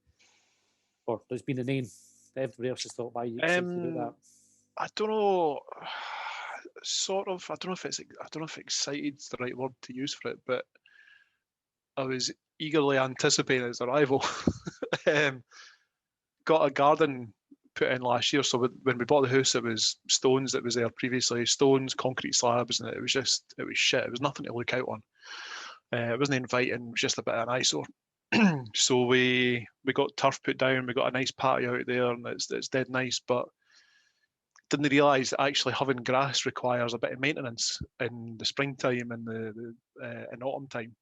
or there's been a name that everybody else has thought, why are you excited about I don't know. Sort of. I don't know if excited's the right word to use for it, but I was eagerly anticipating its arrival. Got a garden put in last year, so when we bought the house, it was stones that was there previously, stones, concrete slabs, and it was shit. It was nothing to look out on. It wasn't inviting. It was just a bit of an eyesore. So we got turf put down. We got a nice patio out there, and it's dead nice. But didn't realise that actually having grass requires a bit of maintenance in the springtime and the in autumn time.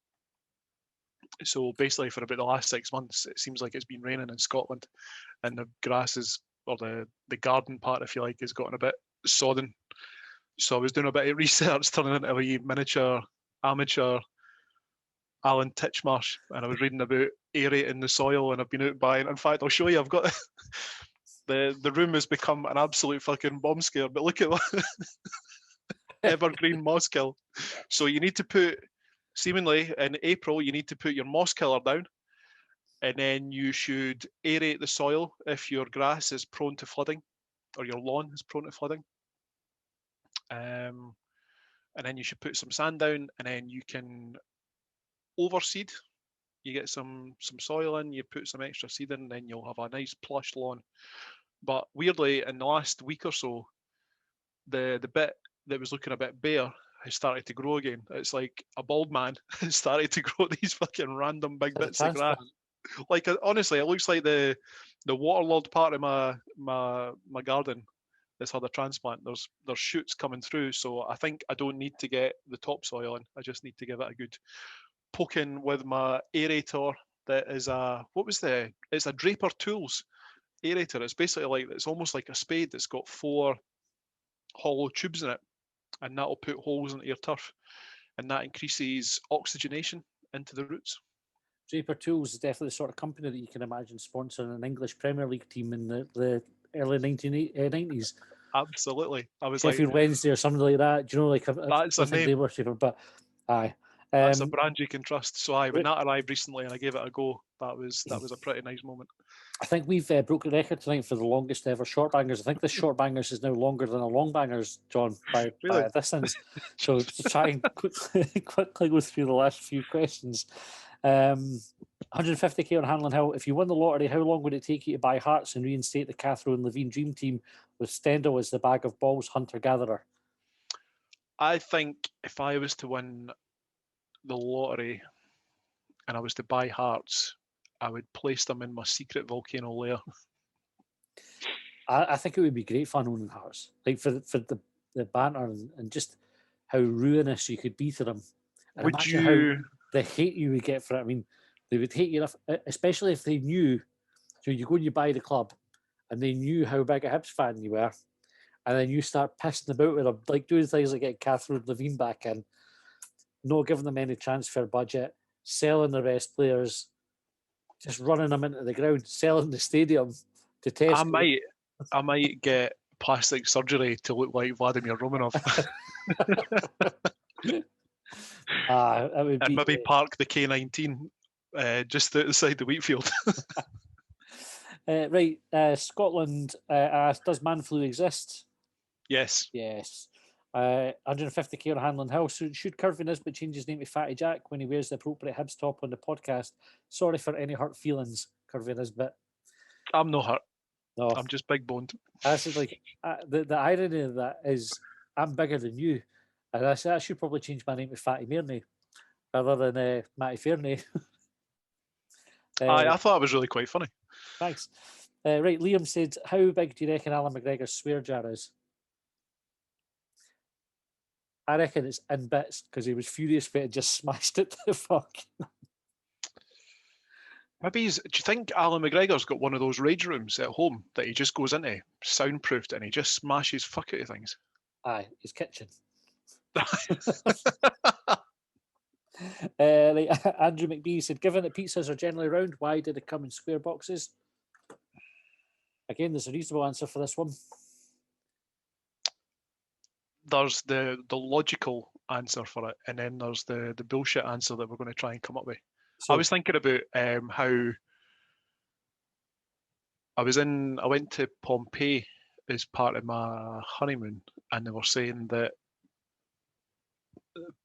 So basically, for about the last 6 months, it seems like it's been raining in Scotland, and the grasses, or the garden part, if you like, has gotten a bit sodden. So I was doing a bit of research, turning into a wee miniature amateur Alan Titchmarsh, and I was reading about aerating the soil, and I've been out buying. In fact, I'll show you. I've got the room has become an absolute fucking bomb scare. But look at what evergreen moss kill. So you need to put, seemingly in April, you need to put your moss killer down, and then you should aerate the soil if your grass is prone to flooding, or your lawn is prone to flooding. And then you should put some sand down, and then you can overseed. You get some soil in, you put some extra seed in, and then you'll have a nice plush lawn. But weirdly, in the last week or so, the bit that was looking a bit bare has started to grow again. It's like a bald man has started to grow these fucking random big bits of grass. Like honestly, it looks like the waterlogged part of my garden that's had a transplant. There's shoots coming through, so I think I don't need to get the topsoil in. I just need to give it a good poking with my aerator. That is it's a Draper Tools aerator. It's basically like, it's almost like a spade that's got 4 hollow tubes in it, and that'll put holes into your turf, and that increases oxygenation into the roots. Draper Tools is definitely the sort of company that you can imagine sponsoring an English Premier League team in the early 1990s. Absolutely. I was Sheffield Wednesday or something like that. Do you know, like that's a name. They were Draper, but aye. That's a brand you can trust. So when that arrived recently and I gave it a go, that was a pretty nice moment. I think we've broken the record tonight for the longest ever Shortbangers. I think this Shortbangers is now longer than a Longbangers, John, by a distance. So to try and quickly go through the last few questions. 150k on Hanlon Hill. If you won the lottery, how long would it take you to buy Hearts and reinstate the Cathro and Levine Dream Team with Stendhal as the bag of balls hunter-gatherer? I think if I was to win the lottery and I was to buy Hearts, I would place them in my secret volcano lair. I think it would be great fun owning Hearts, like for the banter and just how ruinous you could be to them. And would imagine you? How the hate you would get for it. I mean, they would hate you enough, especially if they knew. So you go and you buy the club, and they knew how big a Hibs fan you were, and then you start pissing about with them, like doing things like getting Catherine Levine back in, not giving them any transfer budget, selling the best players, just running them into the ground, selling the stadium to test. I might get plastic surgery to look like Vladimir Romanov. That would be, maybe park the K19 just outside the wheat field. Right, Scotland asked, does man flu exist? Yes. Yes. 150k on Hanlon Hill. So should Curvy Nisbet change his name to Fatty Jack when he wears the appropriate Hibs top on the podcast? Sorry for any hurt feelings, Curvy Nisbet. I'm not hurt. No, I'm just big boned. That's like the irony of that is I'm bigger than you, and I said I should probably change my name to Fatty Mairney rather than Matty Fairney. I thought it was really quite funny. Thanks. Right, Liam said, how big do you reckon Alan McGregor's swear jar is? I reckon it's in bits because he was furious for it and just smashed it to the fuck. Maybe do you think Alan McGregor's got one of those rage rooms at home that he just goes into, soundproofed, and he just smashes fuck out of things? Aye, his kitchen. Andrew McBee said, given that pizzas are generally round, why did it come in square boxes? Again, there's a reasonable answer for this one. There's the logical answer for it, and then there's the bullshit answer that we're going to try and come up with. So, I was thinking about how I went to Pompeii as part of my honeymoon, and they were saying that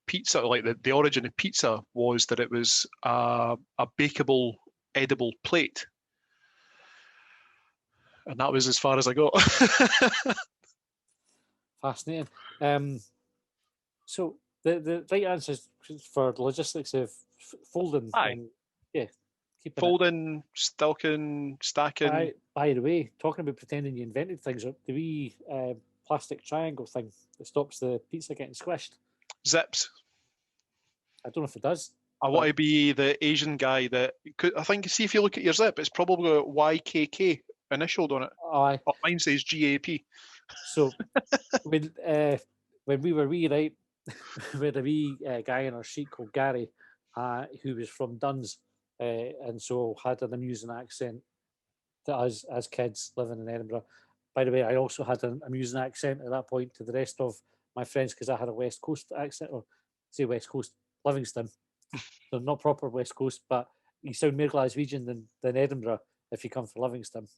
pizza, like the origin of pizza, was that it was a bakeable, edible plate. And that was as far as I got. fascinating. So the right answer is for the logistics of folding. Aye. And, yeah. Keeping Folding, stilking, stacking. by the way, talking about pretending you invented things, the wee plastic triangle thing that stops the pizza getting squished. Zips. I don't know if it does. I want to be the Asian guy that I think. See, if you look at your zip, it's probably got YKK initialed on it. Aye. Oh, mine says GAP. So when we were wee, right, we had a wee guy in our sheet called Gary, who was from Duns, and so had an amusing accent to us as kids living in Edinburgh. By the way, I also had an amusing accent at that point to the rest of my friends because I had a West Coast accent, or say West Coast, Livingston. So not proper West Coast, but you sound more Glaswegian than Edinburgh if you come from Livingston.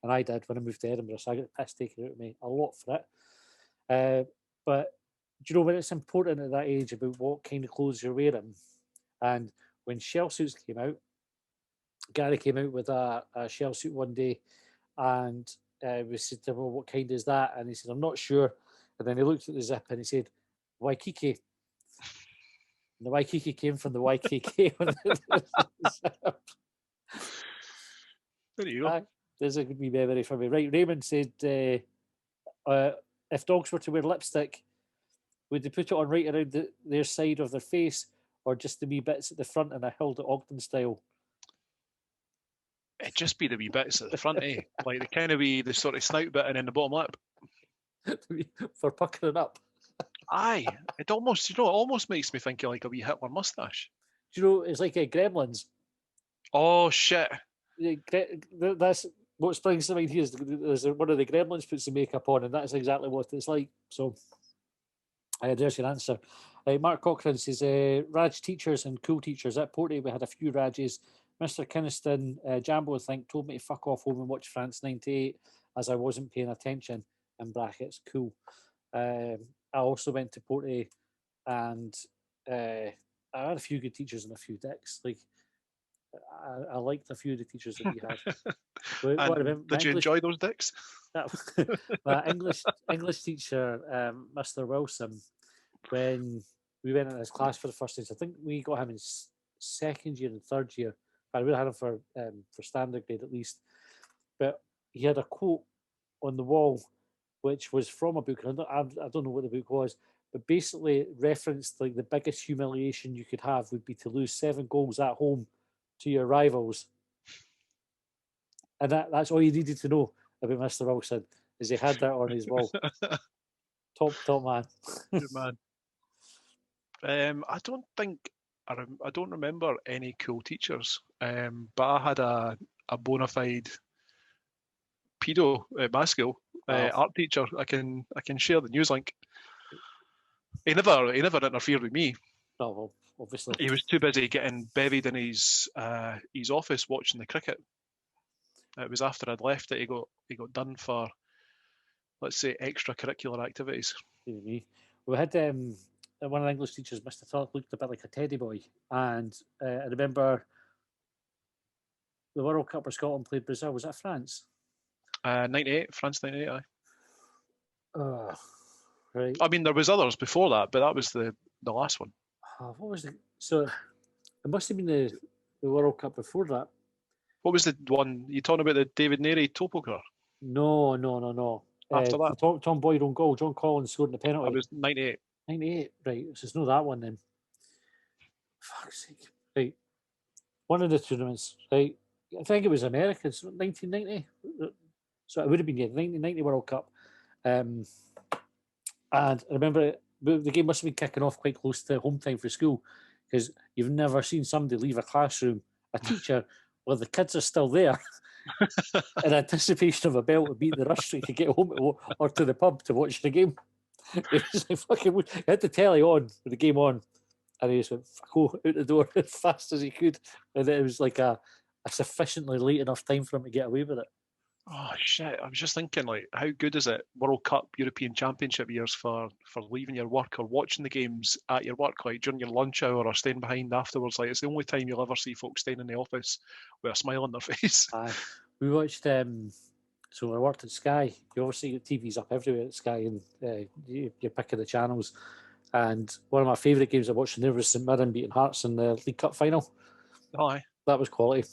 And I did when I moved to Edinburgh, so I got the piss taken out of me a lot for it. But do you know when it's important at that age about what kind of clothes you're wearing? And when shell suits came out, Gary came out with a shell suit one day, and we said to him, well, what kind is that? And he said, I'm not sure. And then he looked at the zip and he said, Waikiki. And the Waikiki came from the YKK. There you go. There's a good wee memory for me. Right, Raymond said, if dogs were to wear lipstick, would they put it on right around their side of their face, or just the wee bits at the front in a Hilda Ogden style? It'd just be the wee bits at the front, eh? Like the kind of wee, the sort of snout bit and then the bottom lip. For puckering up. Aye, it almost, it almost makes me think of like a wee Hitler mustache. Do you know, it's like Gremlins. Oh shit! That's what springs to mind here. Is one of the Gremlins puts the makeup on, and that's exactly what it's like. So, there's your answer. Mark Cochran says, Raj teachers and cool teachers. At Porty, we had a few Rajes. Mr. Kinniston, Jambo, I think, told me to fuck off home and watch France 98 as I wasn't paying attention, in brackets, cool. I also went to Porty, and I had a few good teachers and a few dicks. Like, I liked a few of the teachers that we had. Did you enjoy those dicks? My English teacher, Mr. Wilson, when we went in his class for the first time, I think we got him in second year and third year. I would have had him for standard grade at least. But he had a quote on the wall, which was from a book. I don't know what the book was, but basically referenced like the biggest humiliation you could have would be to lose 7 goals at home to your rivals. And that's all you needed to know about Mr. Wilson, is he had that on his wall. Top man. Good man. I don't remember any cool teachers, but I had a bona fide pedo at my school. Art teacher. I can share the news link. He never interfered with me. Oh, well, obviously. He was too busy getting bevied in his office watching the cricket. It was after I'd left that he got done for, let's say, extracurricular activities. We had one of the English teachers, Mr. Tulloch, looked a bit like a teddy boy, and I remember the World Cup where Scotland played Brazil. Was that France? 98, France 98, aye. Right. I mean, there was others before that, but that was the last one. What was it? So it must have been the World Cup before that. What was the one you talking about? The David Neary topo car? No. After that, Tom Boyd on goal. John Collins scored in the penalty. It was 98. 98, right? So it's not that one then. Fuck's sake. Right. One of the tournaments, right? I think it was America's 1990. So it would have been the 1990 World Cup. And I remember the game must have been kicking off quite close to home time for school, because you've never seen somebody leave a classroom, a teacher, while the kids are still there, in anticipation of a bell to beat the rush so you could get home or to the pub to watch the game. He was like, fucking, he had the telly on, with the game on, and he just went, fuck, out the door as fast as he could. And it was like a sufficiently late enough time for him to get away with it. Oh shit! I was just thinking, like, how good is it? World Cup, European Championship years for leaving your work or watching the games at your work, like during your lunch hour or staying behind afterwards. Like, it's the only time you'll ever see folks staying in the office with a smile on their face. Aye. We watched, so I worked at Sky. You obviously get TVs up everywhere at Sky, and you're picking the channels. And one of my favourite games I watched there was St Mirren beating Hearts in the League Cup final. Aye. That was quality.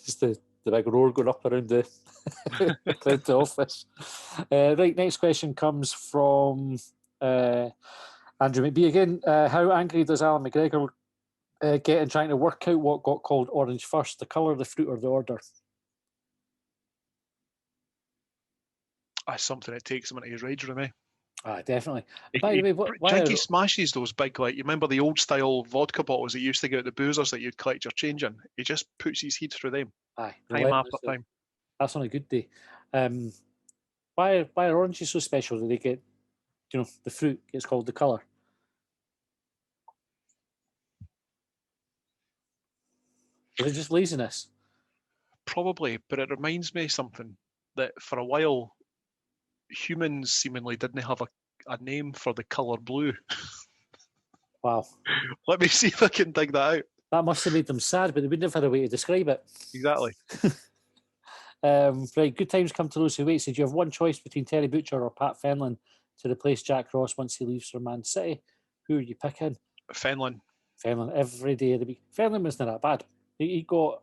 Just the big roar going up around the the office. Right, next question comes from Andrew McBee again. How angry does Alan McGregor get in trying to work out what got called orange first, the colour, the fruit, or the order? That's something that takes him into his rage room, eh? Definitely. By the way, Jinky smashes those big, like, you remember the old style vodka bottles that used to get at the boozers that you'd collect your change in? He just puts his heat through them. Aye, time after time. That's on a good day. Why are oranges so special? Do they get, the fruit gets called the colour? Is it just laziness? Probably, but it reminds me of something that for a while humans seemingly didn't have a name for the colour blue. Wow. Let me see if I can dig that out. That must have made them sad, but they wouldn't have had a way to describe it. Exactly. Right, good times come to those who wait. So do you have one choice between Terry Butcher or Pat Fenlon to replace Jack Ross once he leaves for Man City? Who are you picking? Fenlon. Fenlon every day of the week. Fenlon wasn't that bad. He got...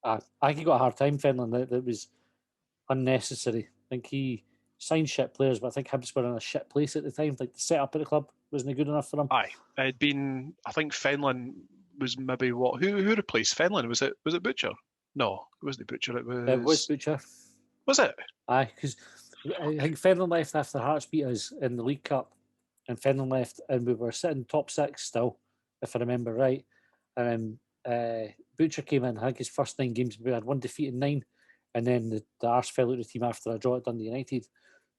I think he got a hard time, Fenlon. That was unnecessary. I think he signed shit players, but I think Hibs were in a shit place at the time. Like, the setup at the club wasn't good enough for him. Aye. It'd been, I think Fenlon was maybe what? Who replaced Fenlon? Was it Butcher? No, it wasn't Butcher. It was Butcher. Was it? Aye, because I think Fenlon left after Hearts beat us in the League Cup, and Fenlon left, and we were sitting top six still, if I remember right. And then Butcher came in. I think his first 9 games, we had 1 defeat in 9, and then the arse fell out of the team after a draw at Dundee United.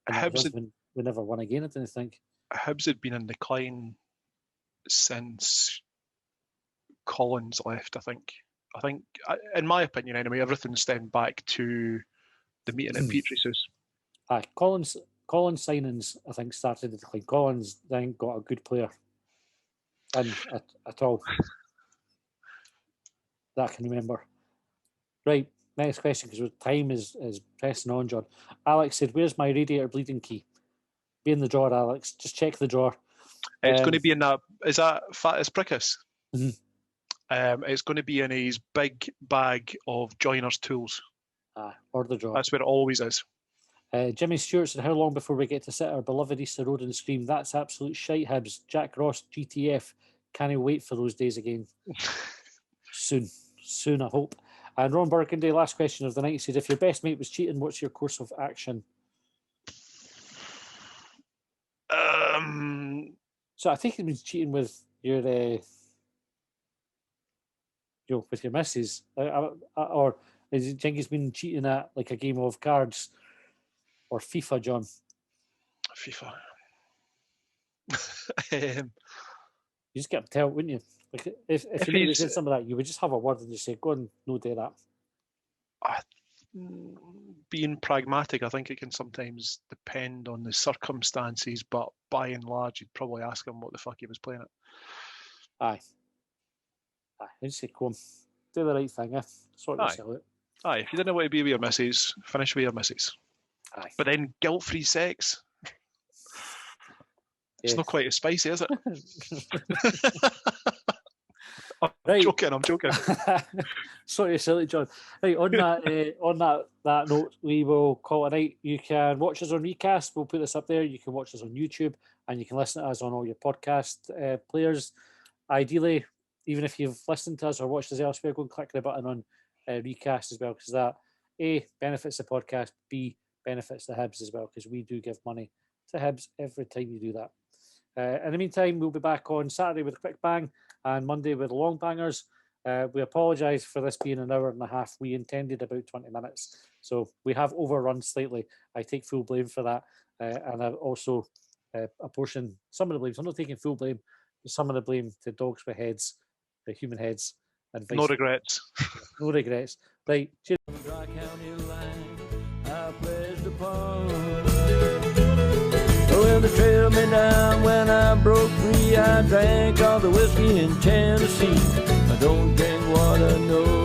And we never won again, I didn't think. Hibs had been in decline since Collins left, I think. In my opinion anyway, everything stemmed back to the meeting at Petrie's house. Aye, Collins signings, I think, started to decline. Collins then got a good player in at all that I can remember. Right, next question, because time is pressing on, John. Alex said, where's my radiator bleeding key? Be in the drawer, Alex. Just check the drawer. It's going to be in that. Is that Fat as Prickus? Mm-hmm. It's going to be in his big bag of joiner's tools. Or the drawer. That's where it always is. Jimmy Stewart said, how long before we get to sit our beloved Easter Road and scream, that's absolute shite, Hibs. Jack Ross, GTF. Can't wait for those days again. Soon, I hope. And Ron Burgundy, last question of the night, said, if your best mate was cheating, what's your course of action? So I think he was cheating with your, with your missus, or is it think he's been cheating at like a game of cards or FIFA, John? FIFA. You just get to tell, wouldn't you? Like if you knew he did some of that, you would just have a word and just say, "Go on, no do that." Being pragmatic, I think it can sometimes depend on the circumstances, but by and large, you'd probably ask him what the fuck he was playing at. Aye. I'd say, "Go on, do the right thing, sort yourself out." Aye, if you didn't want to be with your missus, finish with your missus. Aye. But then guilt-free sex. It's not quite as spicy, is it? I'm joking. Sorry, silly John. Right, on that note, we will call it a night. You can watch us on Recast. We'll put this up there. You can watch us on YouTube, and you can listen to us on all your podcast players. Ideally, even if you've listened to us or watched us elsewhere, go and click the button on Recast as well, because that A, benefits the podcast, B, benefits the Hibs as well, because we do give money to Hibs every time you do that. In the meantime, we'll be back on Saturday with a quick bang and Monday with the Longbangers. We apologise for this being an hour and a half. We intended about 20 minutes. So we have overrun slightly. I take full blame for that, and I also apportion some of the blame. So I'm not taking full blame, but some of the blame to dogs with heads, the human heads, and No regrets. no regrets. Right, cheers. Dry county line, I pledged upon. Well, they trailed me down when I broke free. I drank all the whiskey in Tennessee. I don't drink what I know